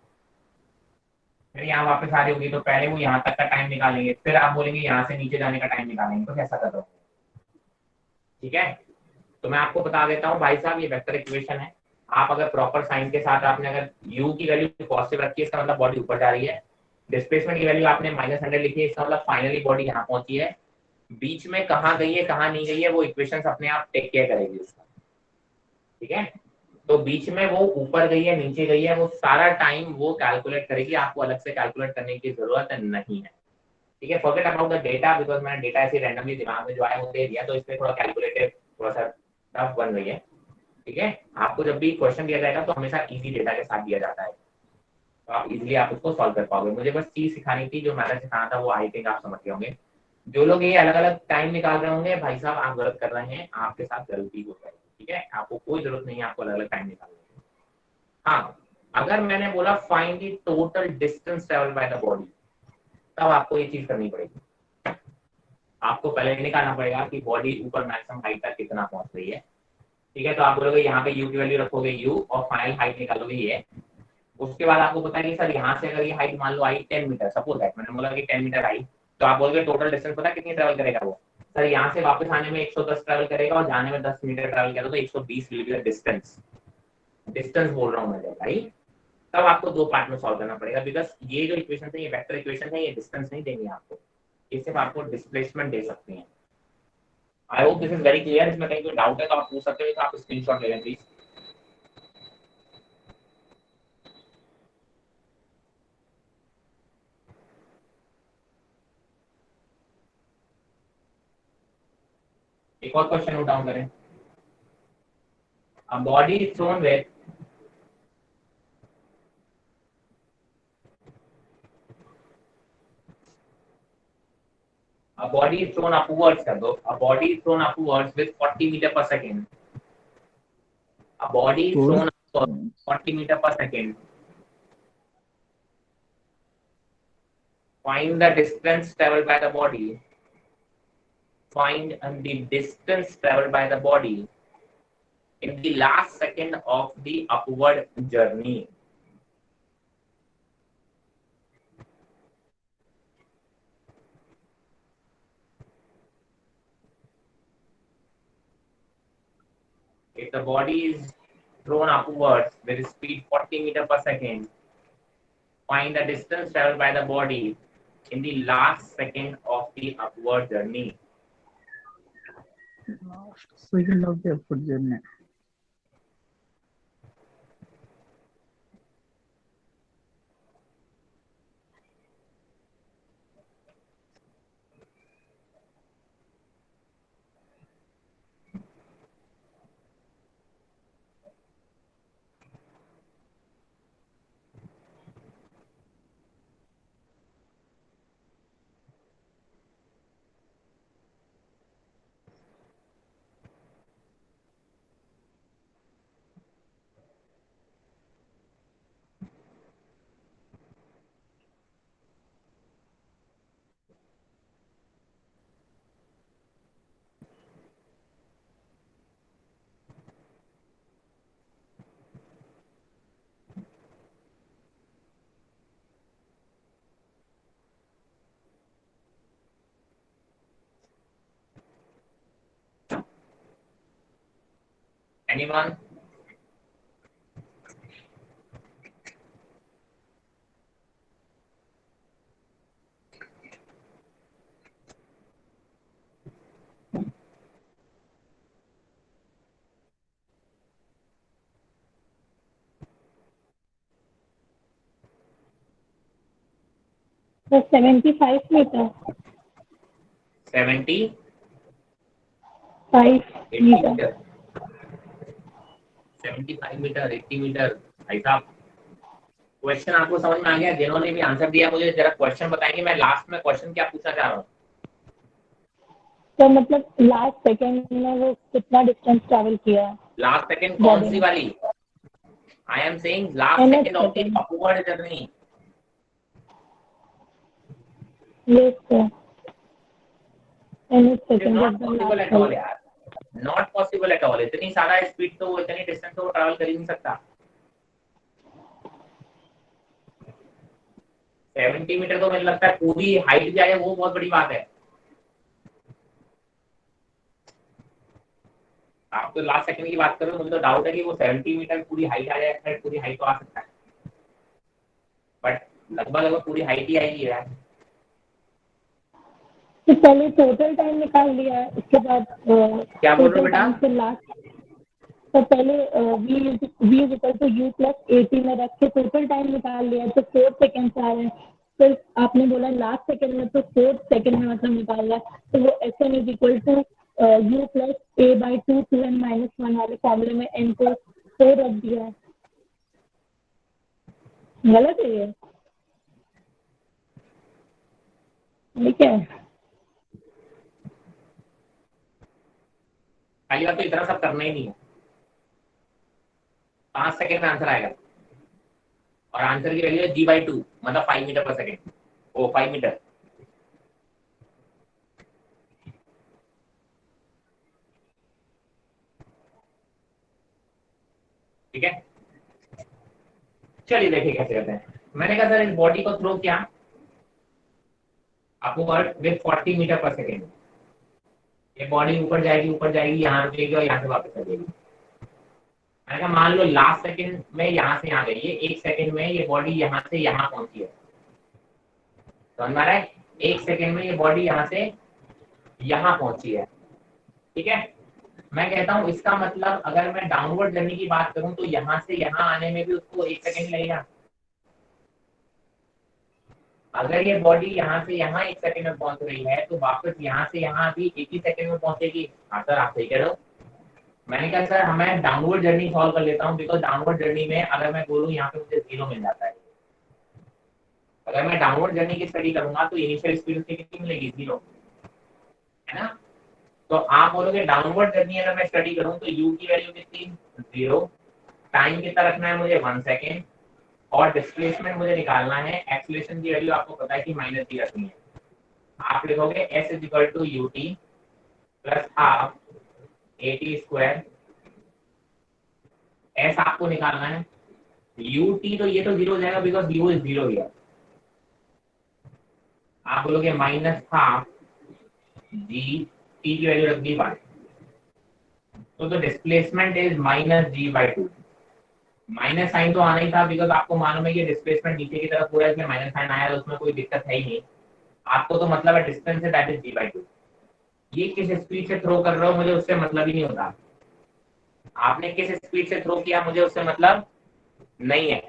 A: फिर यहाँ वापस आ रही होगी, तो पहले वो यहाँ तक का टाइम निकालेंगे, फिर आप बोलेंगे यहाँ से नीचे जाने का टाइम निकालेंगे, तो कैसा कर रहे हो। ठीक है, तो मैं आपको बता देता हूँ भाई साहब, ये वेक्टर इक्वेशन है। आप अगर प्रॉपर साइन के साथ आपने अगर u की वैल्यू पॉजिटिव रखी है, इसका मतलब बॉडी ऊपर जा रही है। डिस्प्लेसमेंट की वैल्यू आपने -100 लिखी है, इसका मतलब फाइनली बॉडी यहाँ पहुंची है। बीच में कहाँ गई है कहाँ नहीं गई है वो इक्वेशन अपने आप टेक केयर करेगी उसका। ठीक है, तो बीच में वो ऊपर गई है नीचे गई है, वो सारा टाइम वो कैलकुलेट करेगी, आपको अलग से कैलकुलेट करने की जरूरत नहीं है। ठीक है, forget about the data, because मैंने डेटा ऐसे रैंडमली दिमाग में जो आया वो दे दिया, तो इसमें थोड़ा कैलकुलेटिव थोड़ा सा टफ बन रही है। ठीक है, आपको जब भी क्वेश्चन दिया जाएगा तो हमेशा इजी डेटा के साथ दिया जाता है, तो आप इजीली आप उसको सॉल्व कर पाओगे। मुझे बस चीज सिखानी थी, जो मैंने सिखाना था वो आई थिंक आप समझ गए होंगे। जो लोग ये अलग अलग टाइम निकाल रहे होंगे, भाई साहब आप गलत कर रहे हैं, आपके साथ गलती हो जाएगी। ठीक है, आपको कोई जरूरत नहीं है आपको अलग अलग टाइम निकालने की। हाँ, अगर मैंने बोला find the total distance travel by the body, तब आपको ये चीज करनी पड़ेगी। आपको पहले निकालना पड़ेगा कि बॉडी ऊपर मैक्सिमम हाइट तक कितना पहुंच रही है। ठीक है, तो आप बोलोगे यहाँ पे u की वैल्यू रखोगे u और फाइनल हाइट निकालोगे ये। उसके बाद आपको पता है कि सर यहाँ से अगर ये हाइट मान लो आई 10 मीटर, सपोज दैट मैंने बोला कि 10 मीटर आई, तो आप बोलोगे टोटल डिस्टेंस पता कितनी ट्रेवल करेगा वो, सर यहाँ से वापस आने में 110 ट्रेवल करेगा और जाने में 10 मीटर ट्रेवल करेगा, तो 120 मिलीमीटर डिस्टेंस बोल रहा हूँ मैं भाई। तब आपको दो पार्ट में सॉल्व करना पड़ेगा, बिकॉज ये जो इक्वेशन है ये वेक्टर इक्वेशन है, ये डिस्टेंस नहीं देंगे आपको, ये सिर्फ आपको डिस्प्लेसमेंट दे सकते हैं। I hope this is very clear. इसमें कहीं कोई डाउट है तो आप पूछ सकते हो, तो आप स्क्रीनशॉट ले लें प्लीज। एक और क्वेश्चन नोट डाउन करें। A body is thrown with a body is thrown upwards कर दो। A body is thrown upwards with 40 meter per second. A body is thrown upwards 40 meter per second. Find the distance traveled by the body. Find the distance traveled by the body in the last second of the upward journey. If the body is thrown upwards with speed 40 meter per second, find the distance traveled by the body in the last second of the upward journey.
E: Last second of the upward journey.
A: Anyone?
D: तो 75 meter
A: 70
D: 5
A: 80
D: meter
A: meter 75 meter 80 meter. भाई साहब question आपको समझ में आ गया? जिन्होंने भी answer दिया मुझे जरा क्वेश्चन बताएंगे, मैं लास्ट में क्वेश्चन क्या पूछना चाह रहा हूँ।
D: तो मतलब लास्ट सेकंड में वो कितना डिस्टेंस ट्रैवल किया है?
A: लास्ट सेकंड कौन सी वाली? I am saying last
D: NH
A: second of the
D: second.
A: Upward journey.
D: Yes sir. NH
A: it is
D: second
A: not
D: is the
A: possible
D: last
A: at all
D: one.
A: यार, not possible at all. इतनी सारा speed तो वो इतनी distance तो वो travel कर ही नहीं सकता। 70 मीटर तो मुझे लगता है पूरी हाइट जाए वो बहुत बड़ी बात है। आप तो लास्ट सेकंड की बात कर रहे हो, मुझे तो डाउट है कि वो 70 मीटर पूरी हाइट आ जाए। पूरी हाइट तो आ सकता है, बट लगभग पूरी हाइट ही आएगी यार।
D: तो पहले टोटल टाइम निकाल लिया है, उसके बाद
A: क्या बोल रहे हो
D: टोटल
A: बेटा?
D: टाइम से लास्ट। तो पहले v is equal to u plus 80 में रख के टोटल टाइम निकाल लिया है, तो 4 सेकेंड आ रहे हैं। फिर आपने बोला लास्ट सेकेंड में, तो 4 सेकेंड में मतलब निकाल लिया, तो वो s n is equal to u plus a by 2 2n minus 1 वाले फॉर्मूले में n को 4 रख दिया है। गलत है ये? ठीक है।
A: पहली बात तो इतना सब करना ही नहीं है। 5 सेकंड में आंसर आएगा और आंसर की वैल्यू है g/2 मतलब 5 मीटर पर सेकंड। ओ 5 मीटर। ठीक है, चलिए देखिए कैसे करते हैं। मैंने कहा सर इस बॉडी को थ्रो किया आपको विद 40 मीटर पर सेकंड। ये बॉडी ऊपर जाएगी यहाँ रुकेगी और यहाँ से वापस आ जाएगी। मैंने कहा मान लो लास्ट सेकंड में यहाँ से यहाँ गई है, 1 सेकंड में ये बॉडी यहाँ से यहाँ पहुंची है। समझ में आ रहा है? 1 सेकंड में ये बॉडी यहाँ से यहाँ पहुंची है। ठीक है, मैं कहता हूँ इसका मतलब अगर मैं डाउनवर्ड जर्नी की बात करूं तो यहाँ से यहाँ आने में भी उसको 1 सेकंड लगेगा। अगर ये बॉडी यहाँ से यहाँ 1 सेकंड में पहुंच रही है तो वापस यहाँ से यहाँ भी 1 ही सेकंड में पहुंचेगी। हाँ सर आप सही कह रहे हो। मैंने कहा सर मैं डाउनवर्ड जर्नी सॉल्व कर लेता हूँ, बिकॉज डाउनवर्ड जर्नी में अगर मैं बोलूँ यहाँ पे मुझे 0 मिल जाता है। अगर मैं डाउनवर्ड जर्नी की स्टडी करूंगा तो इनिशियल स्पीड उसकी कितनी मिलेगी? 0, है ना? तो आप बोलोगे डाउनवर्ड जर्नी अगर मैं स्टडी करूं तो u की वैल्यू कितनी? 0। टाइम कितना रखना है मुझे? 1 सेकेंड। और डिस्प्लेसमेंट मुझे निकालना है। एक्सीलरेशन की वैल्यू आपको पता है कि -d रखनी है। आप लिखोगे s is equal to ut plus half at square. s आपको निकालना है, ut तो ये तो 0 हो जाएगा बिकॉज u इज 0 हियर। आप बोलोगे माइनस हाफ g, t की वैल्यू रख दी 1। तो displacement is -g/2। Minus sign तो आना ही था बिकॉज आपको मालूम है कि डिस्प्लेसमेंट नीचे की तरफ हो रहा है, इसमें माइनस साइन आया तो उसमें कोई दिक्कत है ही नहीं। आपको तो मतलब है डिस्टेंस है, दैट इज g/2। ये किस स्पीड से थ्रो कर रहे हो मुझे उससे मतलब ही नहीं होता। आपने किस स्पीड से थ्रो किया मुझे उससे मतलब नहीं है।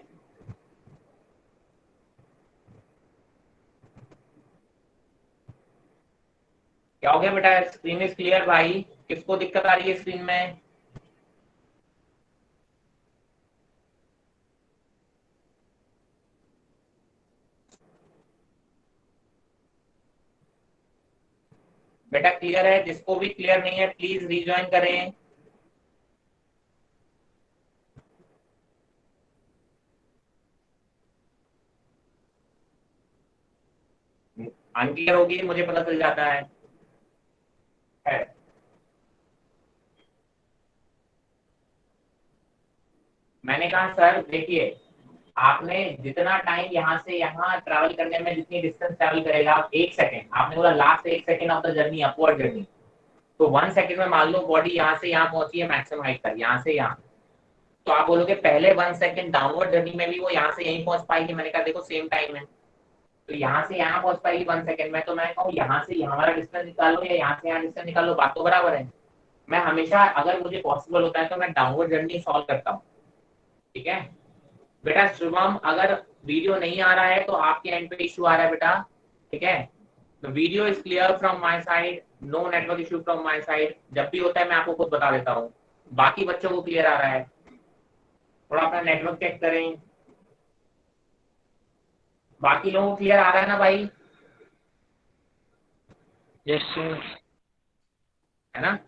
A: क्या हो गया बेटा? स्क्रीन इज क्लियर भाई? किसको दिक्कत आ रही है स्क्रीन में? बेटा क्लियर है? जिसको भी क्लियर नहीं है प्लीज रीज्वाइन करें। अनक्लियर होगी मुझे पता चल जाता है। मैंने कहा सर देखिए आपने जितना टाइम यहाँ से यहाँ ट्रैवल करने में जितनी डिस्टेंस ट्रैवल करेगा 1 सेकंड, आपने बोला last 1 second of the journey upward journey, तो 1 सेकंड में मान लो बॉडी यहाँ से यहाँ पहुंची है मैक्सिमम हाइट तक, यहाँ से यहाँ। तो आप बोलोगे पहले 1 सेकंड डाउनवर्ड जर्नी में भी वो यहाँ से यहीं पहुंच पाएगी। मैंने कहा देखो सेम टाइम है तो यहाँ से यहाँ पहुंच पाएगी 1 सेकंड में। तो मैं कहूँ यहाँ से यहाँ वाला डिस्टेंस निकालो या यहाँ से यहाँ डिस्टेंस निकालो, बात तो बराबर है। मैं हमेशा अगर मुझे पॉसिबल होता है तो मैं डाउनवर्ड जर्नी सॉल्व करता हूँ। ठीक है बेटा। शुभम अगर वीडियो नहीं आ रहा है तो आपके एंड पे इशू आ रहा है बेटा। ठीक है, the video is clear from my side, no network issue from my side. जब भी होता है मैं आपको खुद बता देता हूँ। बाकी बच्चों को क्लियर आ रहा है? थोड़ा अपना नेटवर्क चेक करें। बाकी लोगों को क्लियर आ रहा है ना भाई?
C: Yes sir.
A: है ना?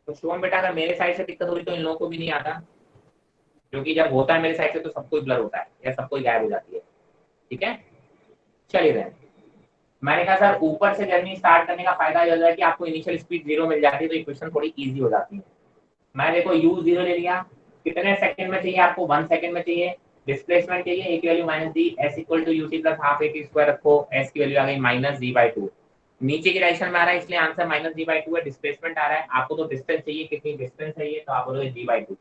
A: तो शुभम बेटा अगर मेरे साइड से दिक्कत हुई तो इन लोगों को भी नहीं आता, क्योंकि जब होता है मेरे साइड से तो सबको ब्लर होता है या सबको गायब हो जाती है। ठीक है, चलिए देन मैंने कहा सर ऊपर से जर्नी स्टार्ट करने का फायदा यह होता है कि आपको इनिशियल स्पीड 0 मिल जाती है, तो इक्वेशन थोड़ी इजी हो जाती है। मैं देखो u0 ले लिया, कितने सेकंड में चाहिए आपको, 1 सेकंड में चाहिए। डिस्प्लेसमेंट चाहिए ए की value minus d, s equal to u t plus half a t square रखो, एस की वैल्यू आ गई माइनस डी बाई टू। नीचे की डायरेक्शन में आ रहा है इसलिए answer minus D by two है। डिस्प्लेसमेंट आ रहा है, आपको तो डिस्टेंस चाहिए, कितनी डिस्टेंस चाहिए, तो आप बोलोगे डी बाई टू।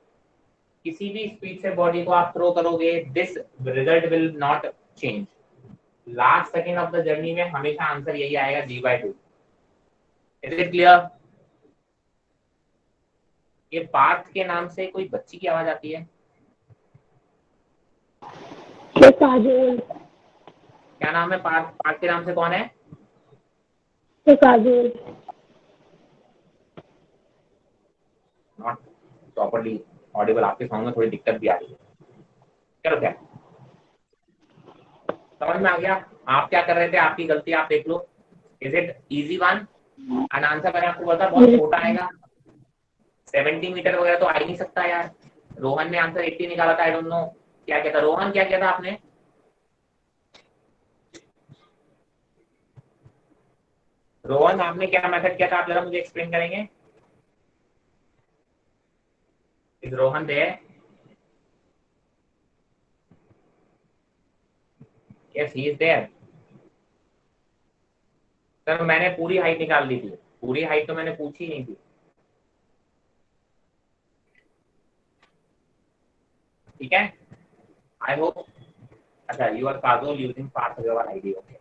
A: किसी भी स्पीड से बॉडी को आप थ्रो करोगे, this result will not change. Last second of the journey में हमेशा आंसर यही आएगा D by two. Is it clear? ये पार्थ के नाम से कोई बच्ची की आवाज आती है?
D: ये काजोल।
A: क्या नाम है पार्थ? पार्थ के नाम से कौन है?
D: ये काजोल।
A: नॉट प्रॉपर्ली ऑडिबल, आपके साउंड में थोड़ी दिक्कत भी आ रही है। चलो क्या समझ में आ गया? आप क्या कर रहे थे, आपकी गलती आप देख लो। Is it easy one? And answer मैंने आपको बोला बहुत छोटा आएगा, 70 मीटर वगैरह तो आ ही नहीं सकता यार। रोहन ने आंसर 80 निकाला था, आई डोंट नो क्या कहता। रोहन क्या कहता आपने? रोहन आपने क्या मेथड किया था, आप जरा मुझे एक्सप्लेन करेंगे? Is Rohan there? Yes he is there. Sir मैंने पूरी हाइट निकाल दी थी, पूरी हाइट तो मैंने पूछी नहीं थी। ठीक है, आई होप। अच्छा, you are Kajol using Parth Agarwal ID. Okay,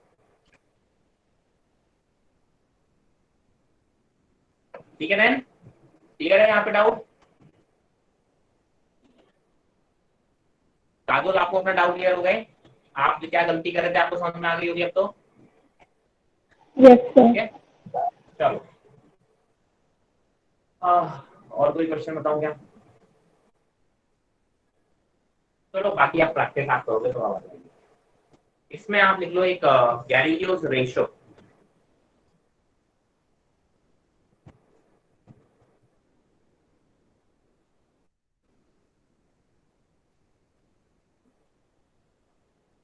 A: ठीक है देन, क्लियर है यहाँ पे डाउट? काजोल आपको अपना डाउट क्लियर हो गए? आप क्या गलती कर रहे थे आपको समझ में आ गई होगी अब तो?
D: Yes sir.
A: ठीक है, चलो और कोई क्वेश्चन बताऊं क्या? चलो बाकी आप प्रैक्टिस आप करोगे तो आवाज आएगी। इसमें आप लिख लो एक गैलीलियोस रेशियो।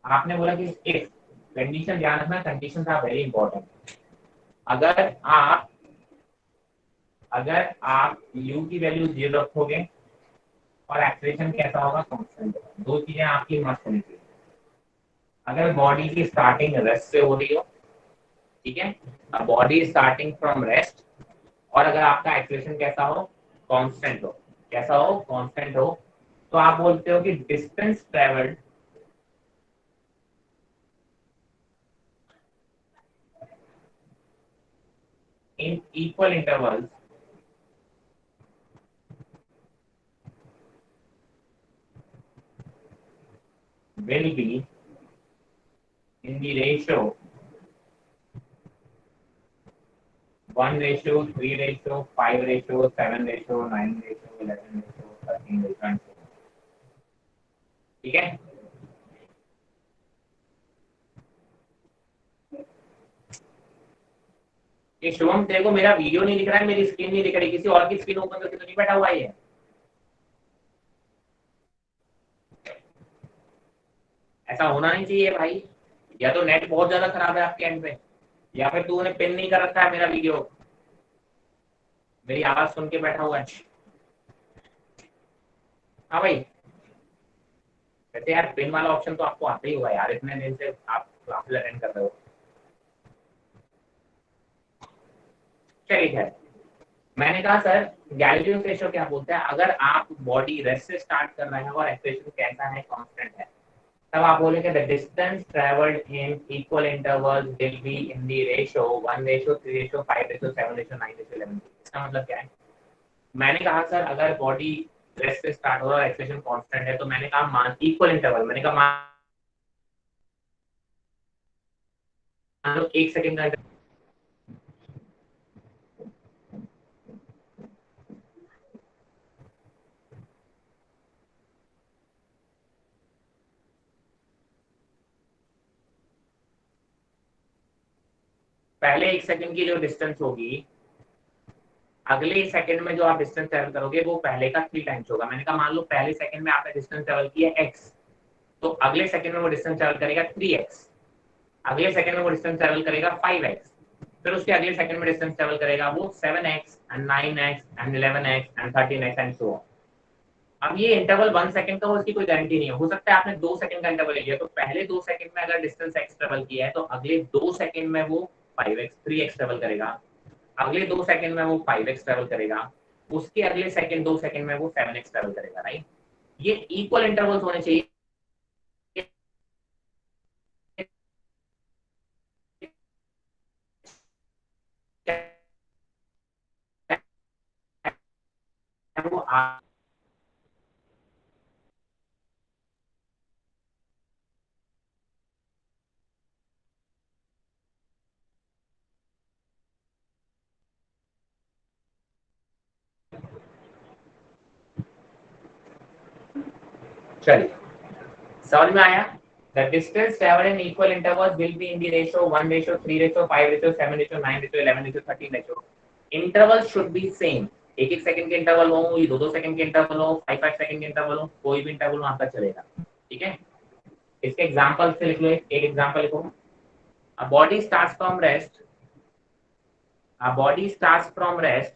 A: आपने बोला कि एक कंडीशन ध्यान रखना, कंडीशन आर वेरी इंपॉर्टेंट। अगर आप u की वैल्यू 0 रखोगे और एक्सेलरेशन कैसा होगा, कांस्टेंट। दो चीजें आपकी मस्त होनी चाहिए। अगर बॉडी की स्टार्टिंग रेस्ट से हो रही हो, ठीक है, बॉडी स्टार्टिंग फ्रॉम रेस्ट, और अगर आपका एक्सेलरेशन कैसा हो, कांस्टेंट हो, कैसा हो, कांस्टेंट हो, तो आप बोलते हो कि distance travelled in equal intervals will be in the ratio 1:3:5:7:9:11:13:13 ratio। ठीक है, ये शुभम तेरे को मेरा वीडियो नहीं दिख रहा है, मेरी स्क्रीन नहीं दिख रही, किसी और की स्क्रीन ओपन करके तो नहीं बैठा हुआ है? ऐसा होना नहीं चाहिए भाई। या तो नेट बहुत ज्यादा खराब है आपके एंड पे, या फिर तूने पिन नहीं कर रखा है मेरा वीडियो, मेरी आवाज सुन के बैठा हुआ है। हाँ भाई, वैसे यार पिन वाला ऑप्शन तो आपको आता ही होगा यार, इतने दिन से आप क्लासेस अटेंड कर रहे हो। चलिए है, मैंने कहा सर गैलीलियो रेशियो क्या बोलता है, अगर आप बॉडी रेस्ट से स्टार्ट कर रहे हैं और एक्सेलरेशन कैसा है, कांस्टेंट है, तब आप बोलेंगे the distance travelled in equal intervals will be in the ratio 1:3:5:7:9:11। इसका मतलब क्या है? मैंने कहा सर अगर बॉडी रेस्ट से स्टार्ट हो रहा है और एक्सेलरेशन कांस्टेंट है, तो मैंने कहा मान इक्वल इंटरवल, मैंने कहा मान लो 1 सेकंड का। पहले 1 सेकंड की जो डिस्टेंस होगी, अगले सेकंड में जो आप डिस्टेंस ट्रेवल करोगे वो पहले का 3 टाइम्स होगा। मैंने कहा मान लो पहले सेकंड में आपने डिस्टेंस ट्रेवल किया x, तो अगले सेकंड में वो डिस्टेंस ट्रेवल करेगा 3x, अगले सेकंड में वो डिस्टेंस ट्रेवल करेगा 5x, फिर उसके अगले सेकंड में डिस्टेंस ट्रेवल करेगा वो 7x and 9x and 11x and 13x and so on. अब ये इंटरवल 1 सेकंड का हो, इसकी कोई गारंटी नहीं है, हो सकता है आपने 2 सेकंड का इंटरवल लिया, तो पहले 2 सेकंड में अगर डिस्टेंस x ट्रेवल किया है तो अगले 2 सेकंड में वो 5x 3x ट्रेवल करेगा, अगले 2 सेकंड में वो 5x ट्रेवल करेगा, उसके अगले सेकंड 2 सेकंड में वो 7x ट्रेवल करेगा, राइट। ये इक्वल इंटरवल्स होने चाहिए। वो चलिए समझ में आया। The distance traveled in equal intervals will be in the ratio 1:3:5:7:9:11:13 ratio. Intervals should be same. एक एक सेकंड के इंटरवल हो, ये 2-2 सेकंड के इंटरवल हो, 5-5 सेकंड के इंटरवल हो, कोई भी इंटरवल वहां तक चलेगा, ठीक है। इसके एग्जांपल से लिख लो, एक एग्जांपल लिखो। A body starts from rest. A body starts from rest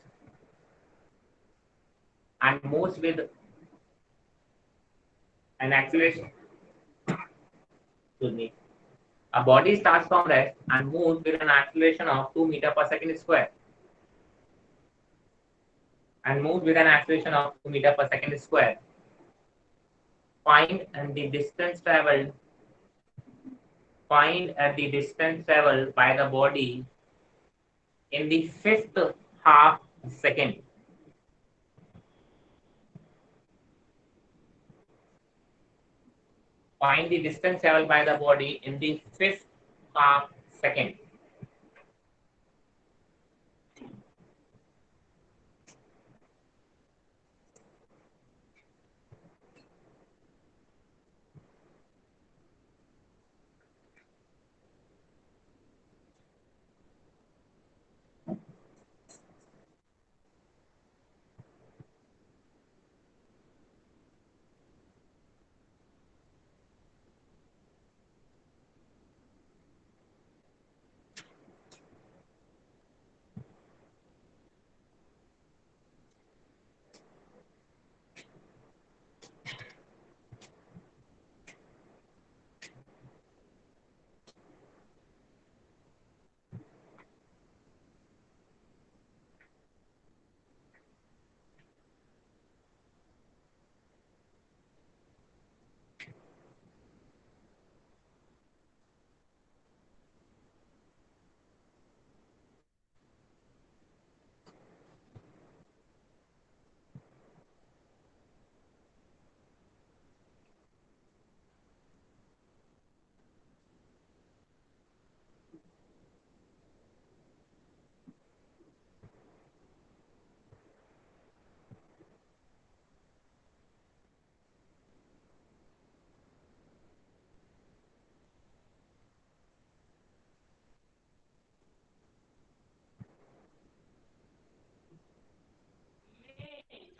A: and moves with an acceleration. Excuse me. A body starts from rest and moves with an acceleration of 2 meter per second square. And moves with an acceleration of 2 meter per second square. Find the distance traveled. Find the distance traveled by the body in the fifth half second. Find the distance traveled by the body in the fifth half second.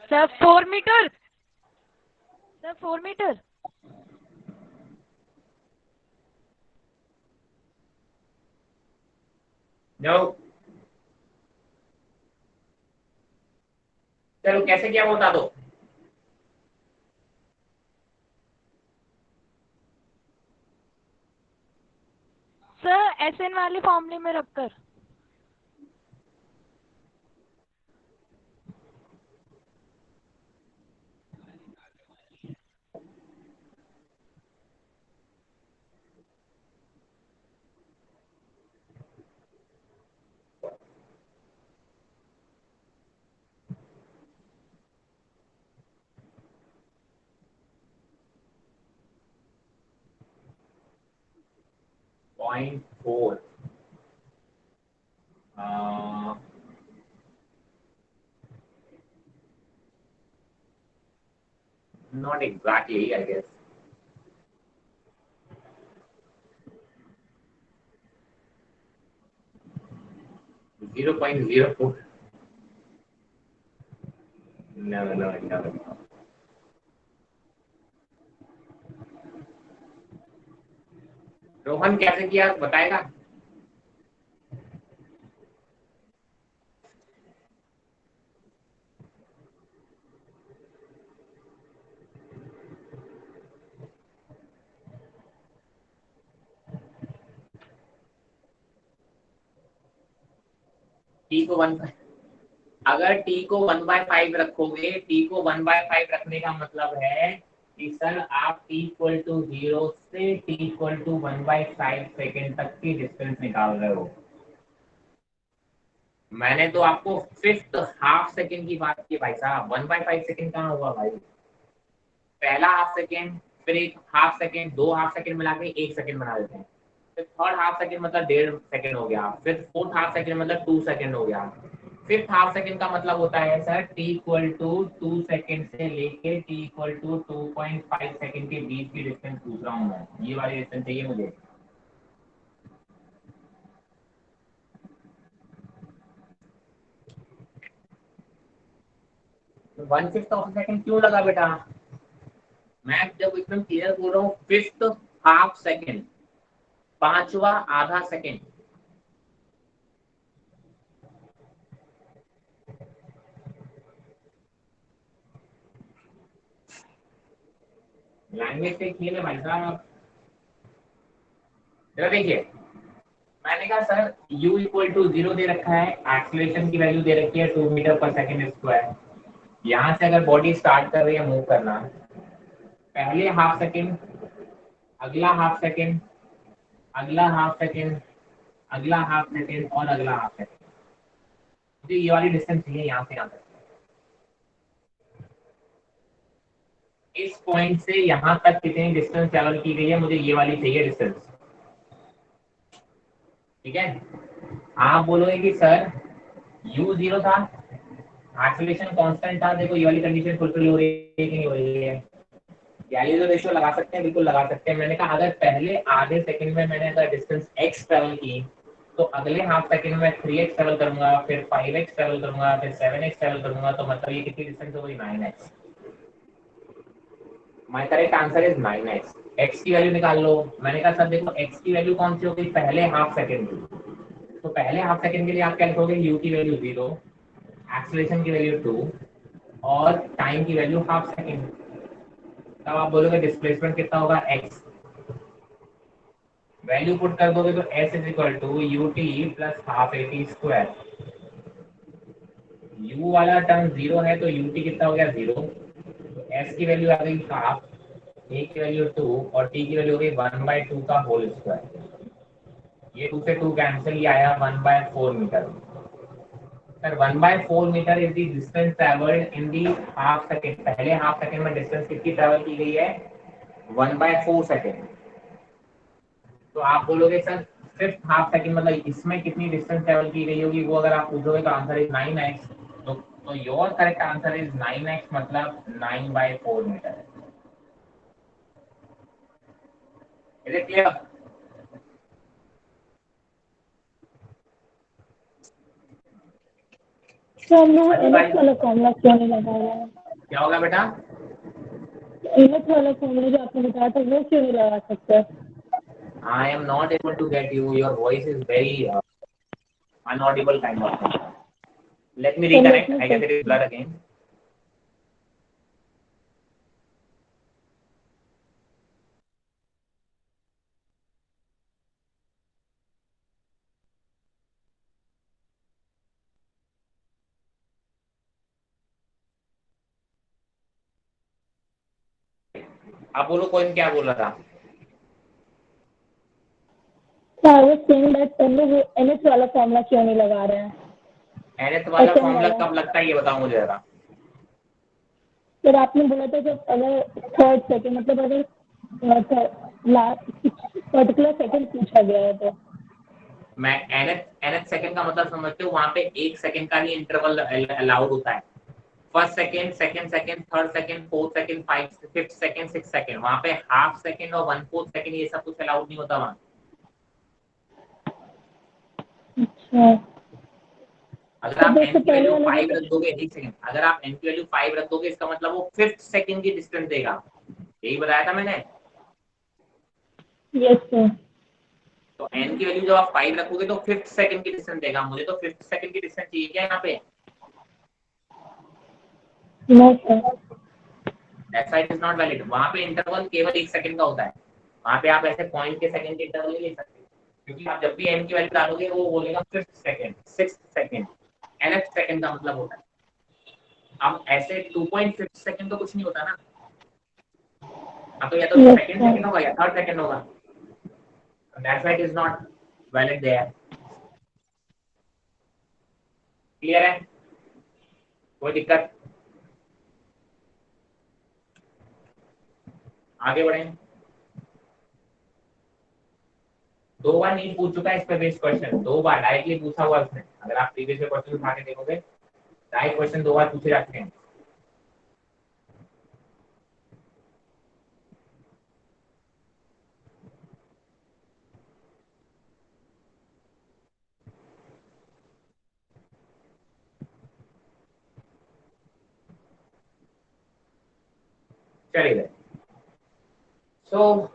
F: Sir, 4 meter. Sir, 4 meter.
A: No. चलो कैसे किया वो बता दो।
F: Sir SN वाले फॉर्मूले में रखकर।
A: Point 4. Not exactly, I guess. .04. Never. Rohan कैसे किया बताएगा? टी को वन, अगर टी को 1/5 रखोगे, टी को 1/5 रखने का मतलब है कि सर आप t इक्वल टू 0 से t इक्वल टू 1/5 सेकेंड तक की डिस्टेंस निकाल रहे हो। मैंने तो आपको फिफ्थ हाफ सेकेंड की बात की भाई साहब, 1/5 सेकेंड कहाँ हुआ भाई? पहला हाफ सेकेंड, फिर एक हाफ सेकेंड, दो हाफ सेकेंड मिला के 1 सेकेंड बना देते हैं, फिर थर्ड हाफ सेकेंड मतलब 1.5 सेकेंड हो गया, फिर फोर्थ हाफ सेकेंड मतलब 2 सेकेंड हो गया, फिफ्थ हाफ सेकेंड का मतलब होता है sir t equal to 2 second से लेके t इक्वल टू 2.5 सेकेंड के बीच की डिस्टेंस पूछ रहा हूँ मैं, ये वाली डिस्टेंस चाहिए मुझे। वन फिफ्थ ऑफ सेकेंड क्यों लगा बेटा? मैं जब एकदम क्लियर बोल रहा हूँ फिफ्थ हाफ सेकेंड, पांचवा आधा सेकेंड। लैंग्वेज से खेल है भाई साहब। जरा देखिए, मैंने कहा सर u इक्वल टू 0 दे रखा है, एक्सीलरेशन की वैल्यू दे रखी है 2 मीटर पर सेकेंड स्क्वायर। यहाँ से अगर बॉडी स्टार्ट कर रही है मूव करना, पहले हाफ सेकेंड, अगला हाफ सेकेंड, अगला हाफ सेकेंड, अगला हाफ सेकेंड और अगला हाफ सेकेंड, मुझे ये वाली डिस्टेंस चाहिए यहाँ से यहाँ तक। इस पॉइंट से यहाँ तक कितनी डिस्टेंस ट्रेवल की गई है, मुझे ये वाली चाहिए डिस्टेंस। ठीक है, आप बोलोगे कि सर u 0 था, एक्सीलरेशन कांस्टेंट था, देखो ये वाली कंडीशन फुलफिल हो रही है कि नहीं हो रही है? गैलीलियो रेशियो लगा सकते हैं, बिल्कुल लगा सकते हैं। मैंने कहा अगर पहले आधे सेकंड में मैंने अगर डिस्टेंस x ट्रेवल की, तो अगले हाफ सेकंड में 3x ट्रेवल करूंगा, फिर 5x ट्रेवल करूंगा, फिर 7x ट्रेवल करूंगा, तो मतलब ये कितनी डिस्टेंस हो गई? 9x। My correct answer is 9x। x की वैल्यू निकाल लो। मैंने कहा सर देखो x की वैल्यू कौन सी हो गई? पहले हाफ सेकंड की। तो पहले हाफ सेकंड के लिए आप क्या लिखोगे? u की वैल्यू 0, एक्सीलरेशन की वैल्यू 2 और टाइम की वैल्यू हाफ सेकंड। तब आप बोलोगे डिस्प्लेसमेंट कितना होगा? x। वैल्यू पुट कर दोगे तो s is equal to u t plus half a t square. u वाला टर्म 0 है तो ut कितना हो गया? 0। तो s की वैल्यू आ गई हाफ, a की वैल्यू 2 और t की वैल्यू हो गई 1/2 का होल स्क्वायर। ये 2 से 2 कैंसिल, ये आया 1/4 meter. Sir 1/4 meter is the distance travelled in the half second. पहले हाफ सेकेंड में डिस्टेंस कितनी ट्रेवल की गई है? 1/4 सेकेंड। तो आप बोलोगे सर फिफ्थ हाफ सेकंड मतलब इसमें कितनी डिस्टेंस ट्रेवल की गई होगी, वो अगर आप पूछोगे तो आंसर इज 9x। तो your correct answer is 9x, मतलब 9/4 मीटर। Is it clear?
D: तो हम लोग NH वाला फॉर्मूला क्यों नहीं लगा रहे हैं?
A: क्या होगा बेटा?
D: NH वाला फॉर्मूला जो आपने बताया था वो क्यों नहीं लगा सकते?
A: I am not able to get you. Your voice is very unaudible kind of thing. Let me reconnect. I guess it is blurred again. आप बोलो कौन क्या बोल रहा था?
D: तो आई वाज सेइंग दैट हम लोग NH वाला फॉर्मूला क्यों नहीं लगा रहे हैं?
A: NH वाला
D: SM
A: फॉर्मूला
D: वाला।
A: कब लगता है ये बताओ मुझे जरा।
D: फिर आपने बोला था जब अगर थर्ड सेकंड मतलब अगर लास्ट पर्टिकुलर सेकंड पूछा गया है तो।
A: मैं NH सेकंड का मतलब समझते हो? वहां पे 1 सेकंड का ही इंटरवल अलाउड होता है। First second, second second, third second, fourth second, fifth second, six second. वहां पे हाफ सेकंड और 1/4 सेकंड ये सब कुछ अलाउड नहीं होता वहां।
D: अच्छा।
A: अगर आप
D: तो
A: n की
D: पहले
A: वैल्यू
D: वाले
A: 5
D: में
A: रख दोगे, एक सेकंड, अगर आप n की वैल्यू 5 रख दोगे इसका मतलब वो 5th सेकंड की डिस्टेंस देगा, यही बताया था मैंने।
D: Yes sir.
A: तो n की वैल्यू जब आप 5 रखोगे तो 5th सेकंड की डिस्टेंस देगा, मुझे तो 5th सेकंड की डिस्टेंस चाहिए क्या यहाँ पे?
D: No sir.
A: That's why it is not valid. वहां पे इंटरवल केवल 1 सेकंड का होता है, वहां पे आप ऐसे पॉइंट के सेकंड के इंटरवल नहीं ले सकते, क्योंकि आप जब भी n की वैल्यू डालोगे वो बोलेगा 5th second, 6th second, nth second का मतलब होता है। अब ऐसे 2.5 सेकंड तो कुछ नहीं होता ना, अब तो या तो
D: यस
A: सेकंड
D: सर।
A: सेकंड होगा या थर्ड सेकंड होगा, that's why it is not valid there. Clear है? कोई दिक्कत? आगे बढ़ें। 2 बार नहीं पूछ चुका है इस पे बेस्ड क्वेश्चन, 2 बार डायरेक्टली पूछा हुआ उसने। अगर आप प्रीवियस क्वेश्चन उठा के देखोगे, डायरेक्ट क्वेश्चन 2 बार पूछे जाते हैं। चलिए, सो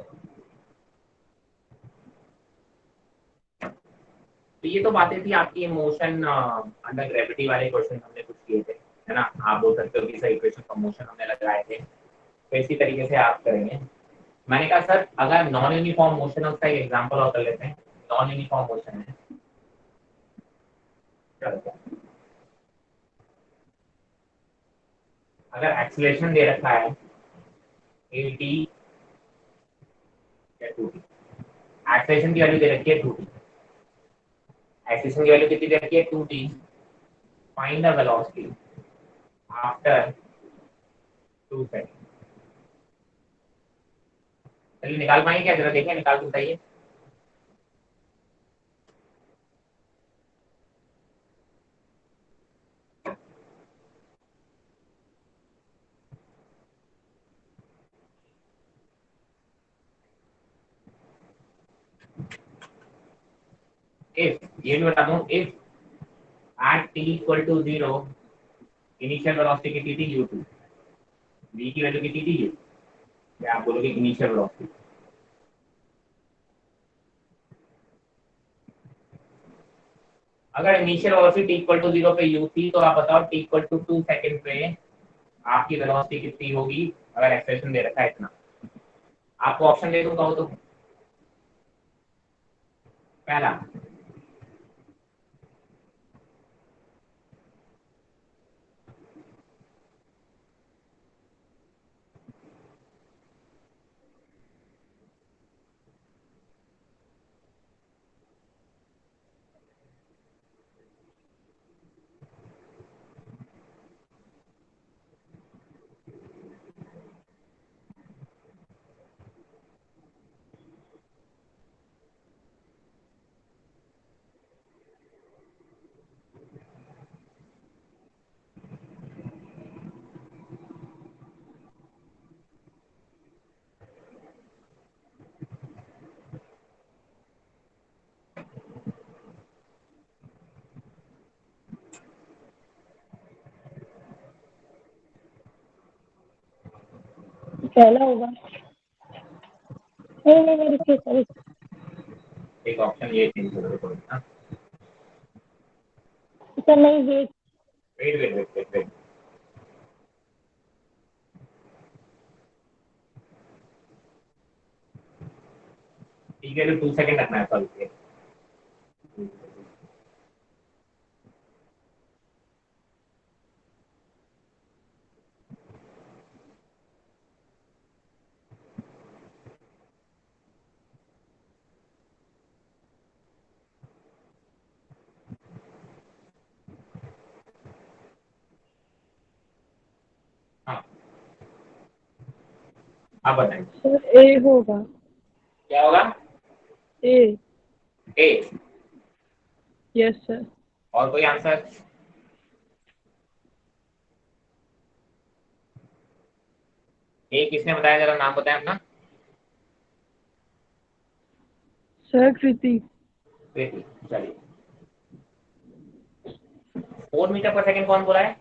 A: तो ये तो बातें थी आपकी मोशन अंडर ग्रेविटी वाले क्वेश्चन हमने कुछ किए थे, है ना। आप बोल सकते हो कि सर इक्वेशन का मोशन हमने लगाए थे, तो इसी तरीके से आप करेंगे। मैंने कहा सर अगर नॉन यूनिफॉर्म मोशन है उसका एक एग्जांपल और कर लेते हैं। नॉन यूनिफॉर्म मोशन है, चलो अगर एक्सीलरेशन दे रखा है at या 2t, एक्सीलरेशन की वैल्यू दे रखी है 2t, एक्सीलरेशन की वैल्यू कितनी दे रखी है 2t, find the velocity after 2 second. चलिए निकाल पाएंगे क्या, जरा देखिए निकाल के बताइए। इफ ये भी बता दूं, if at t equal to 0 initial velocity कितनी थी u2, v की वैल्यू कितनी थी u, क्या आप बोलोगे इनिशियल वेलोसिटी? अगर initial velocity t equal to 0 पे u थी तो आप बताओ t इक्वल टू 2 सेकंड पे आपकी वेलोसिटी कितनी होगी, अगर एक्सेलरेशन दे रखा है इतना। आपको ऑप्शन दे दूंगा हो तो, पहला
D: पहला होगा। नहीं रुकिए सर।
A: एक ऑप्शन ये चेंज कर दो ना।
D: सर नहीं wait.
A: Wait wait wait wait wait, ठीक है तो 2 सेकंड रखना है सॉल्व के। हाँ आप बताएं
F: सर ए होगा।
A: क्या होगा।
F: ए।
A: ए,
F: यस सर।
A: और कोई आंसर? ए किसने बताया, जरा नाम बताएं अपना।
F: सर कृति।
A: कृति, चलिए 4 मीटर पर सेकंड कौन बोला है?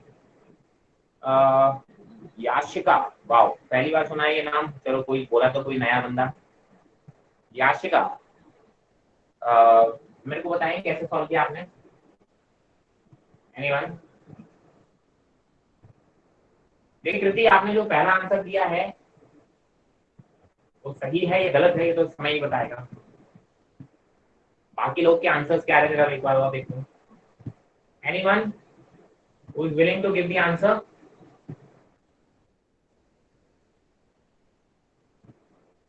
A: याशिका। वाओ, पहली बार सुना है ये नाम। चलो कोई बोला तो कोई नया बंदा। याशिका, मेरे को बताएं कैसे सॉल्व किया आपने? एनीवन? देखिए कृति, आपने जो पहला आंसर दिया है वो सही है या गलत है ये तो समय ही बताएगा। बाकी लोग के आंसर्स क्या रहेगा एक बार और देखो। Anyone who is willing to give the answer?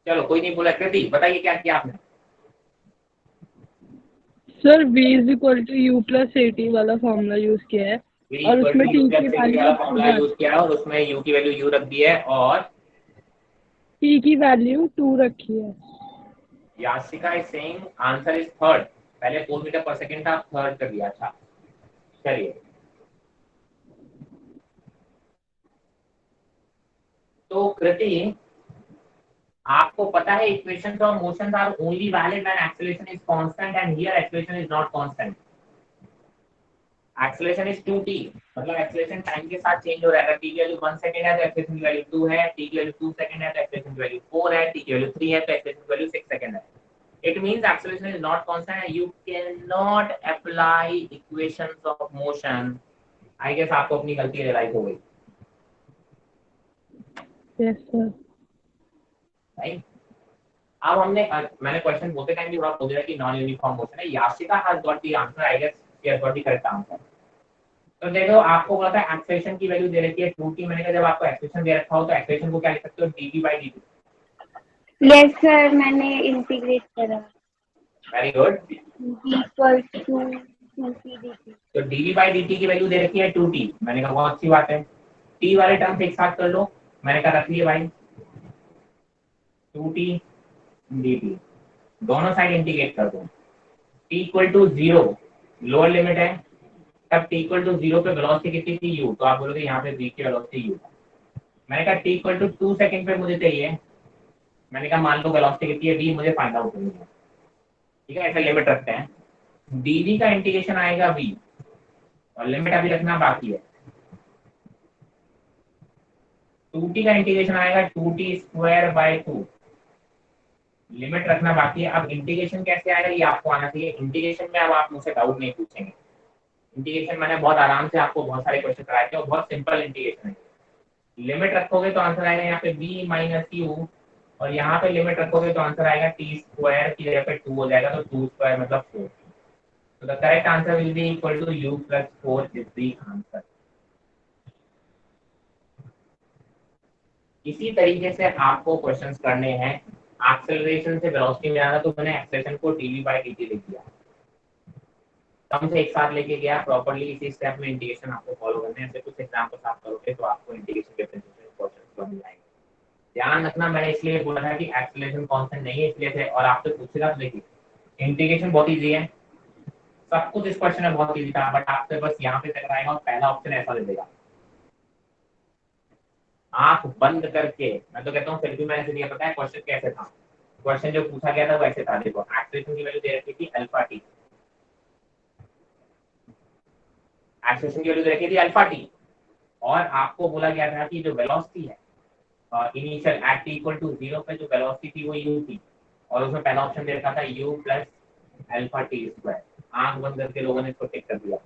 A: चलो कोई नहीं बोला। कृति बताइए क्या किया आपने?
E: Sir v is equal to u plus a t वाला फॉर्मूला यूज किया है और उसमें t की वैल्यू
A: फॉर्मूला यूज किया है और उसमें u की वैल्यू u रख दी है और
E: t की वैल्यू 2 रखी है।
A: Yashika is saying answer is third. पहले 4 मीटर पर सेकंड था, थर्ड कर दिया। अच्छा चलिए, तो कृति आपको पता है equations of motions are only valid when acceleration is constant and here acceleration is not constant. Acceleration is 2t, मतलब एक्सेलरेशन टाइम के साथ चेंज हो रहा है। t की वैल्यू 1 सेकंड है तो एक्सेलरेशन की वैल्यू 2 है, t की वैल्यू 2 सेकंड है तो एक्सेलरेशन की वैल्यू 4 है, t की वैल्यू 3 है तो एक्सेलरेशन की वैल्यू 6 सेकंड है। It means acceleration is not constant and you cannot apply equations of motion. I guess आपको अपनी गलती रियलाइज हो गई।
E: Yes sir.
A: राइट, अब मैंने क्वेश्चन बोलते टाइम भी थोड़ा बोल दिया कि नॉन यूनिफॉर्म मोशन है। Yashika has got the answer, I guess she has got the correct answer. तो देखो आपको बोला था एक्सेलरेशन की वैल्यू दे रखी है 2t। मैंने कहा जब आपको एक्सेलरेशन दे रखा हो तो एक्सेलरेशन को क्या लिख सकते हो? dv/dt।
B: यस सर, मैंने इंटीग्रेट करा।
A: Very good.
B: Equal to 2p dt।
A: तो dv/dt की वैल्यू दे रखी है 2t। मैंने कहा बहुत अच्छी बात है, t वाले टर्म से एक साथ कर लो। मैंने कहा रख लिए भाई 2t dt, दोनों साइड इंटीग्रेट कर दो। t equal to 0 lower limit है, तब t इक्वल टू 0 पे वेलोसिटी कितनी थी u, तो आप बोलोगे यहाँ पे v की वेलोसिटी u। मैंने कहा t इक्वल टू 2 सेकंड पे मुझे चाहिए। मैंने कहा मान लो वेलोसिटी कितनी है v, मुझे फाइंड आउट करनी है। ठीक है, ऐसा लिमिट रखते हैं। dv का इंटीग्रेशन आएगा v और लिमिट अभी रखना बाकी है। 2t का इंटीग्रेशन आएगा 2t²/2, लिमिट रखना बाकी है। अब इंटीग्रेशन कैसे आएगा ये आपको आना चाहिए। इंटीग्रेशन में अब आप मुझसे डाउट नहीं पूछेंगे। इंटीग्रेशन मैंने बहुत आराम से आपको बहुत सारे क्वेश्चन कराए थे और बहुत सिंपल इंटीग्रेशन है। लिमिट रखोगे तो आंसर आएगा यहाँ पे v माइनस u और यहाँ पे लिमिट रखोगे तो आंसर आएगा t² की जगह पे 2 हो जाएगा, तो 2² मतलब 4। तो the correct answer will be equal to u plus 4 is the answer. इसी तरीके से आपको क्वेश्चंस करने हैं। एक्सेलरेशन से वेलोसिटी में आना, तो मैंने एक्सेलरेशन को dv/dt लिख दिया। कम से एक साथ लेके गया प्रॉपर्ली। इसी स्टेप में इंटीग्रेशन आपको फॉलो करने हैं। कुछ एग्जांपल्स आप करोगे तो आपको इंटीग्रेशन के प्रिंसिपल क्वेश्चंस बन जाएंगे। ध्यान रखना, मैंने इसलिए बोला था कि एक्सेलरेशन कांस्टेंट नहीं है इसलिए थे, और आपसे पूछेगा तो देखिए इंटीग्रेशन बहुत इजी है। सब कुछ इस क्वेश्चन में बहुत इजी था, बट आपसे बस यहाँ पे तक आएगा और पहला ऑप्शन ऐसा दे देगा। आंख बंद करके, मैं तो कहता हूँ फिर भी मैंने इसलिए पता है क्वेश्चन कैसे था। क्वेश्चन जो पूछा गया था वैसे था। देखो एक्सेलरेशन की वैल्यू दे रखी थी अल्फा टी, एक्सेलरेशन की वैल्यू दे रखी थी अल्फा टी, और आपको बोला गया था कि जो वेलोसिटी है initial at t equal to 0 पे जो वेलोसिटी थी वो u थी, और उसमें पहला ऑप्शन दे रखा था u plus alpha T square. आंख बंद करके लोगों ने इसको टिक कर दिया।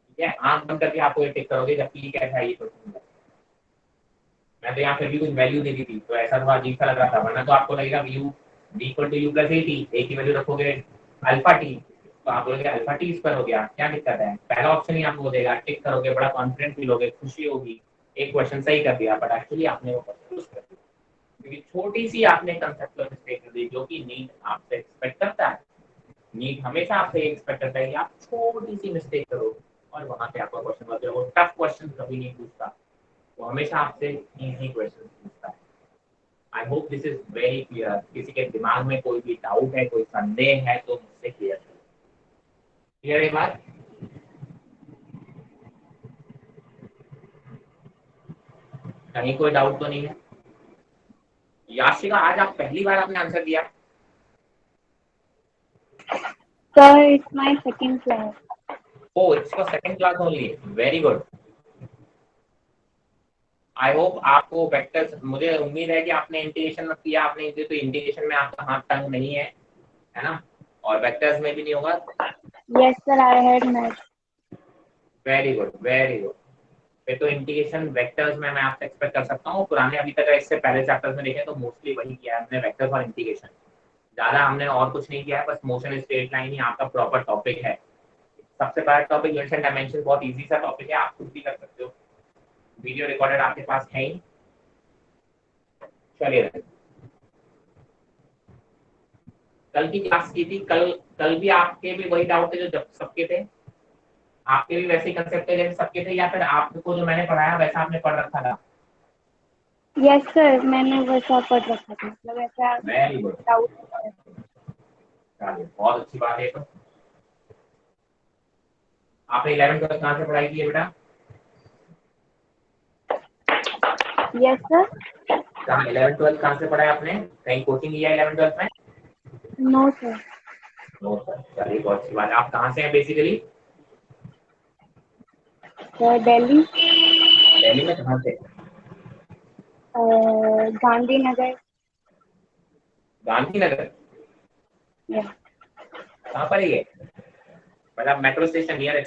A: ठीक है, आंख बंद करके आपको ये टिक करोगे जबकि ये कैसा है ये क्वेश्चन। मैं तो यहाँ फिर भी कुछ वैल्यू दे दी थी तो ऐसा थोड़ा अजीब सा लग रहा था, वरना तो आपको लगेगा u equal to u plus a t, a की वैल्यू रखोगे अल्फा टी तो आप बोलोगे अल्फा टी स्क्वायर हो गया, क्या दिक्कत है। पहला ऑप्शन ही आपको देगा, टिक करोगे, बड़ा कॉन्फिडेंट फील होगे, खुशी होगी, एक क्वेश्चन सही कर दिया। बट एक्चुअली आपने वो क्वेश्चन कर दिया क्योंकि छोटी सी आपने कंसेप्चुअल मिस्टेक कर दी, जो कि नीट आपसे एक्सपेक्ट करता है। नीट हमेशा आपसे एक्सपेक्ट करता है कि आप छोटी सी मिस्टेक करो और वहां पे आपका क्वेश्चन बदले। वो टफ क्वेश्चन कभी नहीं पूछता, वो हमेशा आपसे इजी क्वेश्चन पूछता है। I hope this is very clear. किसी के दिमाग में कोई भी डाउट है, कोई संदेह है तो मुझसे क्लियर करें। क्लियर है बात? कहीं कोई डाउट तो नहीं है? याशिका आज आप पहली बार आपने आंसर दिया?
G: Sir, it's my second class.
A: Oh, it's your second class only. Very good. I hope आपको वेक्टर्स, मुझे उम्मीद है कि आपने इंटीग्रेशन मत किया, आपने तो इंटीग्रेशन में आपका हाथ तंग नहीं है ना, और वेक्टर्स में भी नहीं होगा.
G: Yes, sir, I had math.
A: Very good very good. फिर तो इंटीग्रेशन वेक्टर्स में मैं आपसे एक्सपेक्ट कर सकता हूँ. पुराने अभी तक इससे पहले चैप्टर्स में देखें तो मोस्टली वही किया है हमने, वेक्टर्स और इंटीग्रेशन. ज्यादा हमने और कुछ नहीं किया है, बस मोशन स्ट्रेट लाइन ही आपका प्रॉपर टॉपिक है. सबसे बड़ा टॉपिक यूनिट्स एंड डायमेंशन बहुत इजी सा टॉपिक है, आप खुद भी कर सकते हो. वीडियो रिकॉर्डेड आपके पास है ही. चलिए, कल की क्लास की थी, कल भी आपके भी वही डाउट थे जो जब सबके थे, आपके भी वैसे ही कंसेप्ट थे जैसे सबके थे, या फिर आपको जो मैंने पढ़ाया वैसा आपने पढ़ रखा था?
G: Yes, sir, मैंने वैसा पढ़ रखा था, मतलब ऐसा
A: वेरी गुड.
G: डाउट.
A: चलिए, बहुत अच्छी बात है. तो आपने 11th 12th कहाँ से पढ़ाई की है बेटा?
G: Yes, sir.
A: कहाँ 11th 12th कहाँ से पढ़ा है आपने? कहीं कोचिंग लिया है 11th 12th में?
G: No, sir.
A: No sir. चलिए, बहुत अच्छी बात है. आप कहाँ से हैं बेसिकली?
G: Sir, Delhi.
A: दिल्ली में कहाँ से?
G: गांधीनगर.
A: गांधीनगर.
G: Yeah.
A: कहाँ पर है ये? मतलब मेट्रो स्टेशन नियर है?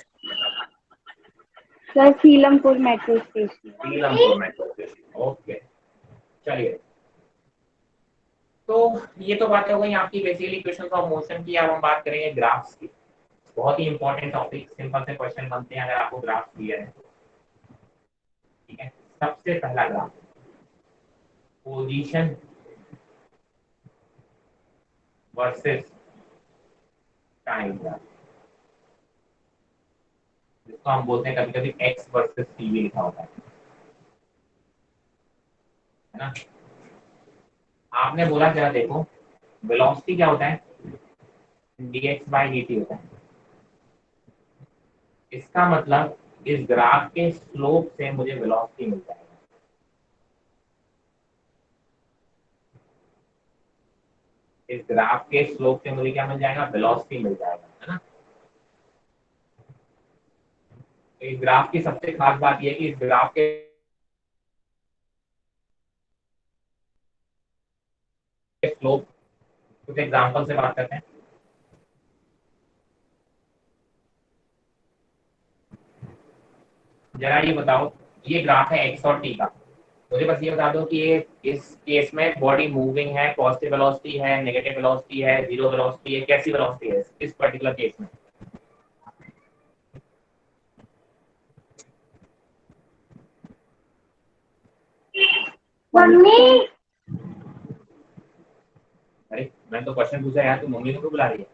G: Sir, Seelampur metro station.
A: Seelampur metro station. Okay. चलिए, तो ये तो बातें हो गई आपकी बेसिकली क्वेश्चन ऑफ मोशन की. अब हम बात करेंगे ग्राफ्स की. बहुत ही इंपॉर्टेंट टॉपिक. सिंपल से क्वेश्चन बनते हैं अगर आपको ग्राफ क्लियर है. ठीक है, सबसे पहला graph position versus time graph, जिसको हम बोलते हैं कभी कभी एक्स वर्सेस टी भी लिखा होता है ना. आपने बोला जरा देखो, वेलोसिटी क्या होता है? dx बाई dt होता है. इसका मतलब इस ग्राफ के स्लोप से मुझे वेलोसिटी मिल जाएगा. इस ग्राफ के स्लोप से मुझे क्या मिल जाएगा? वेलोसिटी मिल जाएगा, है ना. तो इस ग्राफ की सबसे खास बात यह है कि इस ग्राफ के स्लोप, कुछ एग्जांपल से बात करते हैं. जरा ये बताओ, ये ग्राफ है एक्स और टी का. मुझे बस ये बता दो कि ये इस केस में बॉडी मूविंग है, पॉजिटिव वेलोसिटी है, नेगेटिव वेलोसिटी है, जीरो वेलोसिटी है, कैसी वेलोसिटी है इस पर्टिकुलर केस में?
G: मम्मी.
A: अरे मैं तो क्वेश्चन पूछा यार, तू मम्मी को क्यों बुला रही है?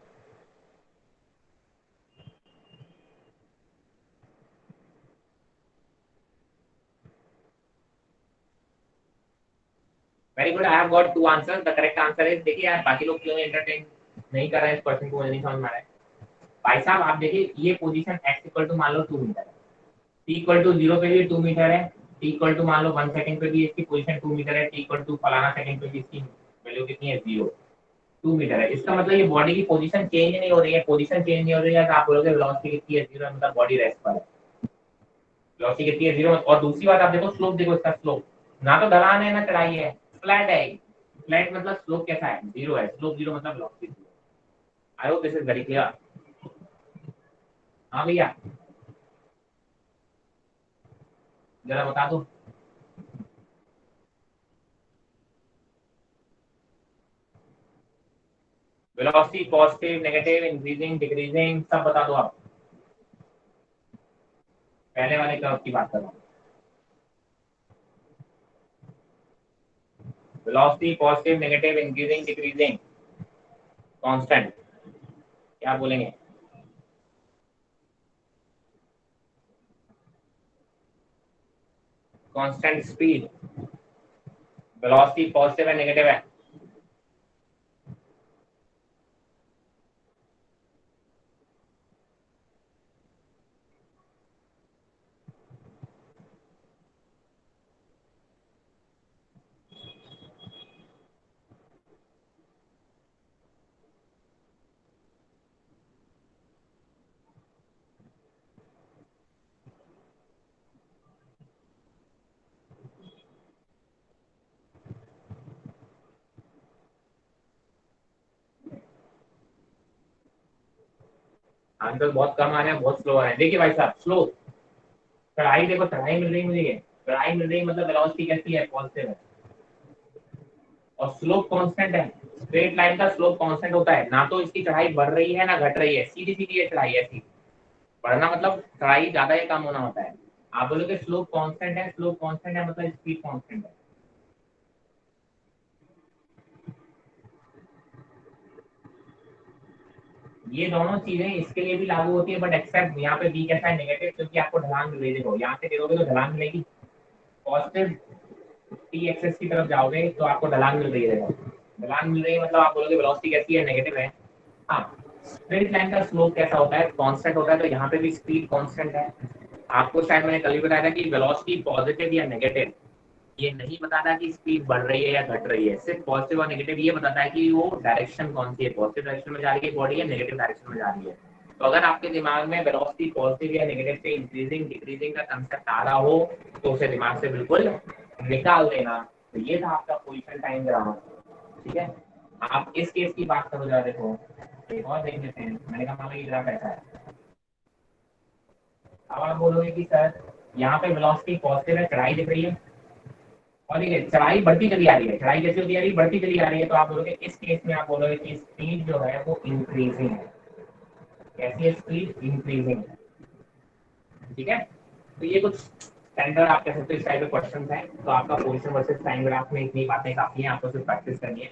A: Very good. I have got to answer. The correct answer is, देखिए यार बाकी लोग क्यों एंटरटेन नहीं कर रहे हैं इस क्वेश्चन को, मुझे नहीं समझ में आ रहा है. भाई साहब आप देखिए, ये पोजीशन x इक्वल टू मान लो 2 मीटर है, t इक्वल टू 0 पे भी 2 मीटर है, t इक्वल टू मान लो 1 सेकंड पे भी इसकी पोजीशन 2 मीटर है, t इक्वल टू फलाना सेकंड पे भी इसकी वैल्यू कितनी है? 0. 2 मीटर है. इसका मतलब ये बॉडी की पोजीशन चेंज नहीं हो रही है. पोजीशन चेंज नहीं हो रही है तो आप बोलोगे वेलोसिटी कितनी है? 0. मतलब बॉडी रेस्ट पर है. वेलोसिटी कितनी है? 0. और दूसरी बात आप देखो, स्लोप देखो, इसका स्लोप ना तो ढलान है ना चढ़ाई है, फ्लैट है. फ्लैट मतलब स्लोप कैसा है? 0 है. स्लोप 0 मतलब velocity 0. I hope this is very clear. हाँ भैया, जरा बता दो. Velocity positive, negative, increasing, decreasing, सब बता दो आप. पहले वाले कर्व की बात कर रहा हूँ. Velocity positive, negative, increasing, decreasing, constant, क्या बोलेंगे? कांस्टेंट स्पीड, वेलोसिटी पॉजिटिव है नेगेटिव है? आंसर बहुत कम आ रहे हैं, बहुत स्लो आ रहे हैं। देखिए भाई साहब, स्लो चढ़ाई, देखो चढ़ाई मिल रही है मुझे, ये चढ़ाई मिल रही है मतलब वेलोसिटी कैसी है, पॉजिटिव है, और स्लोप कांस्टेंट है। स्ट्रेट लाइन का स्लोप कांस्टेंट होता है, ना तो इसकी चढ़ाई बढ़ रही है ना घट रही है, सीधी सीधी है चढ़ाई ऐसी। बढ़ना मतलब चढ़ाई ज्यादा या कम होना होता है। आप बोलोगे स्लोप कांस्टेंट है, स्लोप कांस्टेंट है मतलब स्पीड कांस्टेंट है। ये दोनों चीजें इसके लिए भी लागू होती है, बट एक्सेप्ट यहाँ पे बी कैसा है, नेगेटिव, क्योंकि आपको ढलान मिल रही है। देखो यहाँ से गिरोगे तो ढलान मिलेगी, पॉजिटिव टी एक्सेस की तरफ जाओगे तो आपको ढलान मिल रही है। देखो ढलान मिल रही है मतलब आप बोलोगे वेलोसिटी कैसी है, नेगेटिव है। हाँ, स्ट्रेट लाइन का स्लोप कैसा होता है, कांस्टेंट होता है, तो यहाँ पे भी स्पीड कांस्टेंट है। आपको शायद मैंने कल ही बताया था कि वेलोसिटी पॉजिटिव या नेगेटिव ये नहीं बताता कि स्पीड बढ़ रही है या घट रही है, सिर्फ पॉजिटिव और नेगेटिव ये बताता है कि वो डायरेक्शन कौन सी है, पॉजिटिव डायरेक्शन में जा रही है बॉडी या नेगेटिव डायरेक्शन में जा रही है। तो अगर आपके दिमाग में वेलोसिटी पॉजिटिव या नेगेटिव से इंक्रीजिंग डिक्रीजिंग का कंसेप्ट आ रहा हो तो उसे दिमाग से बिल्कुल निकाल देना। तो ये था आपका पोजीशन टाइम ग्राफ, ठीक है। आप इस केस की बात करो जरा, देखो एक और देख लेते हैं। मैंने कहा मान लो ये ग्राफ ऐसा है, अब आप बोलोगे कि सर यहाँ पे वेलोसिटी पॉजिटिव है, चढ़ाई दिख रही है, और ये चढ़ाई बढ़ती चली आ रही है, चढ़ाई कैसी होती आ रही है, बढ़ती चली आ रही है। तो आप बोलोगे इस केस में आप बोलोगे कि स्पीड जो है वो इंक्रीजिंग है। कैसी है स्पीड, इंक्रीजिंग है, ठीक है। तो ये कुछ स्टैंडर्ड आप कह सकते हो इस टाइप के क्वेश्चन हैं। तो आपका पोजीशन वर्सेस टाइम ग्राफ में इतनी बातें काफी हैं, आपको सिर्फ प्रैक्टिस करनी है।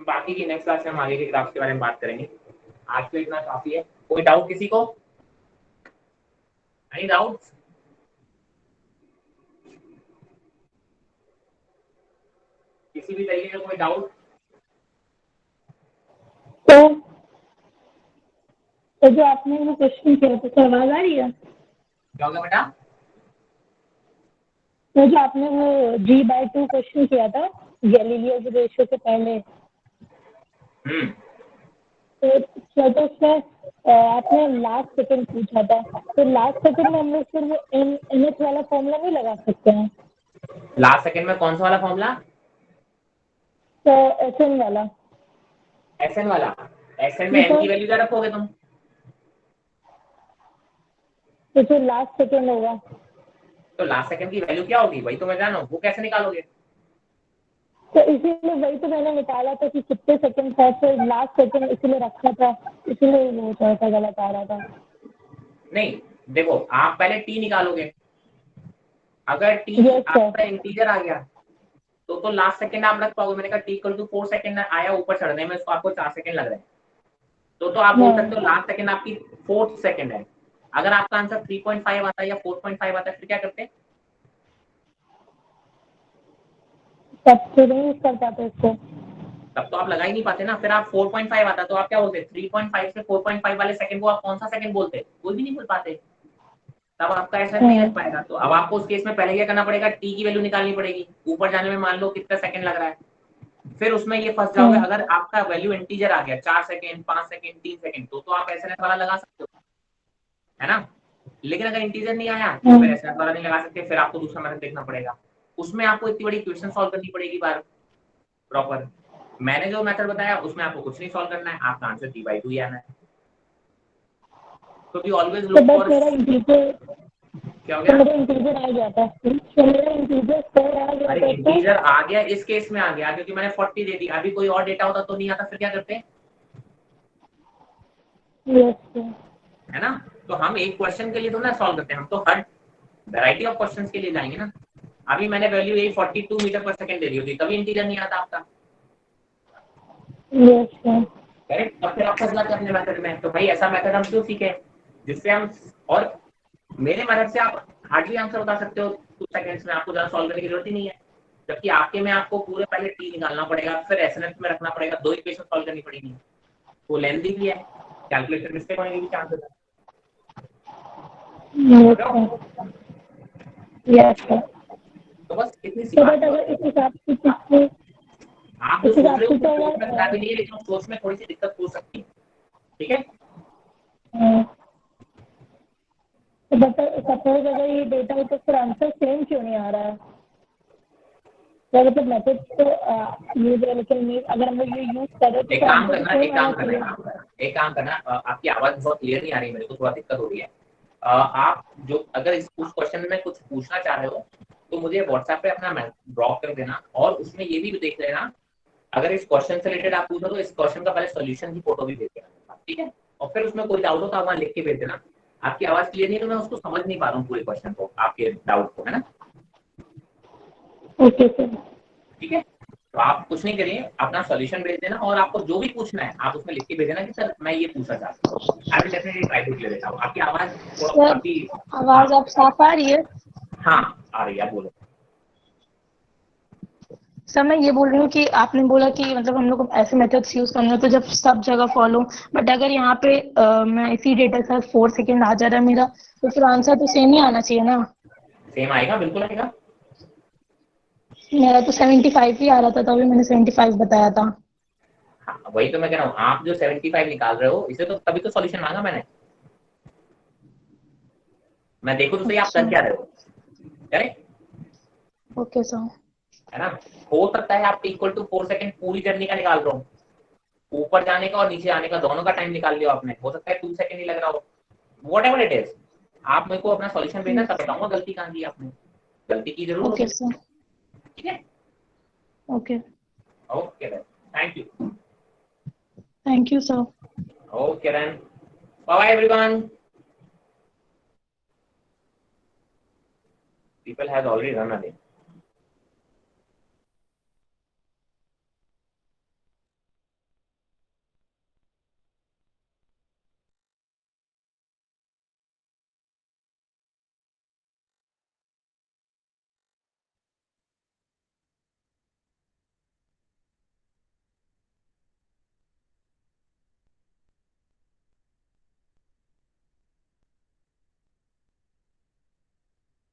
A: बाकी की नेक्स्ट क्लास में हम आगे के ग्राफ के बारे में बात करेंगे। आज तो इतना काफी है। कोई डाउट किसी को, एनी डाउट्स? किसी भी तरीके का कोई डाउट?
D: तो जो आपने वो क्वेश्चन किया था, सर आवाज आ रही है?
A: क्या होगा बेटा?
D: तो जो आपने वो G/2 क्वेश्चन किया था गैलीलियो के रेशियो से पहले, तो उसमें आपने लास्ट सेकंड पूछा था, तो लास्ट सेकंड में हम लोग फिर वो NH वाला फॉर्मूला नहीं लगा सकते हैं?
A: लास्ट सेकंड में कौन सा वाला फॉर्मूला?
D: तो SN वाला,
A: एसएन वाला। एसएन में एन की वैल्यू क्या रखोगे तुम?
D: तो जो लास्ट सेकंड होगा,
A: तो लास्ट सेकंड की वैल्यू क्या होगी वही तो मैं जानो, वो कैसे निकालोगे?
D: तो इसीलिए वही तो मैंने निकाला था कि कितने सेकंड था, फिर लास्ट सेकंड इसलिए रखा था, इसलिए वो थोड़ा सा गलत आ रहा था।
A: नहीं देखो, आप पहले टी निकालोगे, अगर टी
D: Yes, sir.
A: आपका इंटीजर आ गया तो लास्ट सेकंड आप रख पाओगे। मैंने कहा टी इक्वल टू 4 सेकंड आया ऊपर चढ़ने में, इसको आपको 4 सेकंड लग रहे हैं, तो आप बोल सकते हो लास्ट सेकंड आपकी 4th सेकंड है। अगर आपका आंसर 3.5 आता है या 4.5 आता है फिर क्या करते हैं?
D: तब फिर नहीं कर पाते इसको,
A: तब तो आप लगा ही नहीं पाते ना। फिर आप 4.5 आता तो आप क्या बोलते? 3.5 से 4.5 वाले सेकंड को आप कौन सा सेकंड बोलते? कोई भी नहीं बोल पाते। तब आपका ऐसा नहीं रह पाएगा। तो अब आपको उस केस में पहले क्या करना पड़ेगा, टी की वैल्यू निकालनी पड़ेगी। ऊपर जाने में मान लो कितना सेकंड लग रहा है, फिर उसमें ये फंस जाओगे। अगर आपका वैल्यू इंटीजर आ गया 4 सेकंड 5 सेकंड 3 सेकंड तो आप एसएनएस वाला लगा सकते हो, है ना। लेकिन अगर इंटीजर नहीं आया तो फिर एसएनएस वाला नहीं लगा सकते, फिर आपको दूसरा मेथड देखना पड़ेगा। उसमें आपको इतनी बड़ी इक्वेशन सॉल्व करनी पड़ेगी बार प्रॉपर। मैंने जो मेथड बताया उसमें आपको कुछ नहीं सॉल्व करना है, आपका आंसर T/2 ही आना है। तो वी ऑलवेज लुक फॉर। क्या हो गया?
D: मेरा इंटीजर आ गया था, तो मेरा इंटीजर 4 आ गया
A: अरे
D: था।
A: इंटीजर आ गया, इस केस में आ गया क्योंकि मैंने 40 दे दी। अभी कोई और डेटा होता तो नहीं आता, फिर क्या करते हैं, है ना। तो हम एक क्वेश्चन के लिए तो ना सॉल्व करते हैं, हम तो हर वैरायटी ऑफ क्वेश्चंस के लिए जाएंगे ना। अभी मैंने वैल्यू यही 42 मीटर पर सेकंड दे दी होती, तभी इंटीजर नहीं आता आपका, करेक्ट। और फिर आप फंस जाते अपने मेथड में। तो भाई ऐसा मेथड हम क्यों सीखे, जिससे हम, और मेरे मेथड से आप हार्डली आंसर बता सकते हो 2 सेकंड्स में, आपको ज्यादा सॉल्व करने की जरूरत ही नहीं है। जबकि आपके में आपको पूरे पहले टी निकालना पड़ेगा, फिर एसएनएस में रखना पड़ेगा, 2 इक्वेशन सॉल्व करनी पड़ेगी, वो लेंथी भी है, कैलकुलेशन मिस्टेक होने की भी चांसेस है। तो बस इतनी सी बात है।
D: इस हिसाब से
A: आप जो सोच रहे हो सोच में खराबी नहीं है, लेकिन सोच में थोड़ी सी दिक्कत हो सकती है, ठीक है।
D: तो सपोज अगर ये डेटा है तो फिर आंसर सेम क्यों नहीं आ रहा है? सर मतलब मेथड तो यूज है, लेकिन अगर हम लोग ये यूज करें तो
A: एक काम
D: आंसर
A: करना,
D: तो
A: एक काम
D: आना
A: करना,
D: चाहिए।
A: एक काम करना, आपकी आवाज बहुत क्लियर नहीं आ रही, मेरे को थोड़ा दिक्कत हो रही है। आप जो अगर उस क्वेश्चन में कुछ पूछना चाह रहे हो तो मुझे व्हाट्सएप पे अपना ड्रॉप कर देना, और उसमें ये भी देख लेना, अगर इस क्वेश्चन से रिलेटेड आप पूछो तो इस क्वेश्चन का पहले सॉल्यूशन की फोटो भी भेज देना, ठीक है? और फिर उसमें कोई डाउट हो तो आप वहाँ लिख के भेज देना। आपकी आवाज क्लियर नहीं है तो मैं उसको समझ नहीं पा रहा हूँ पूरे क्वेश्चन को, आपके डाउट को, है ना?
D: Okay sir.
A: ठीक है, तो आप कुछ नहीं करिए, अपना सॉल्यूशन भेज देना, और आपको जो भी पूछना है आप उसमें लिख के भेज देना कि सर मैं ये पूछना चाहता हूँ। I will definitely try to clear it out. आपकी आवाज थोड़ा
H: सर
A: काफी,
H: आवाज आप साफ आ रही है?
A: हाँ आ रही है, बोलो।
H: सर मैं ये बोल रही हूँ कि आपने बोला कि मतलब हम लोग को ऐसे मेथड्स यूज करना है तो जब सब जगह फॉलो, बट अगर यहाँ पे मैं इसी डेटा के साथ 4 सेकेंड आ जा रहा है मेरा, तो फिर आंसर तो सेम ही आना चाहिए ना?
A: सेम आएगा, बिल्कुल आएगा।
H: मेरा तो 75 ही आ रहा था, तभी मैंने 75 बताया था।
A: हाँ वही तो मैं कह रहा हूँ, आप जो 75 निकाल रहे हो इसे तो तभी तो सॉल्यूशन मांगा मैंने। मैं देखो तो सही आप कर क्या रहे हो, करेक्ट?
H: Okay sir.
A: है ना? हो सकता है आप इक्वल टू 4 सेकंड पूरी जर्नी का निकाल रहा हूँ, ऊपर जाने का और नीचे आने का दोनों का टाइम निकाल लिया आपने, हो सकता है 2 सेकंड ही लग रहा हो, वॉट एवर इट इज। आप मेरे को अपना सॉल्यूशन भेजना, तब बताऊंगा गलती कहाँ की आपने, गलती की जरूर
H: ओके
A: होगी।
H: सर।
A: ठीक है,
H: okay.
A: Okay then, thank you.
H: Thank you sir.
A: Okay then, bye bye everyone. People has already run away.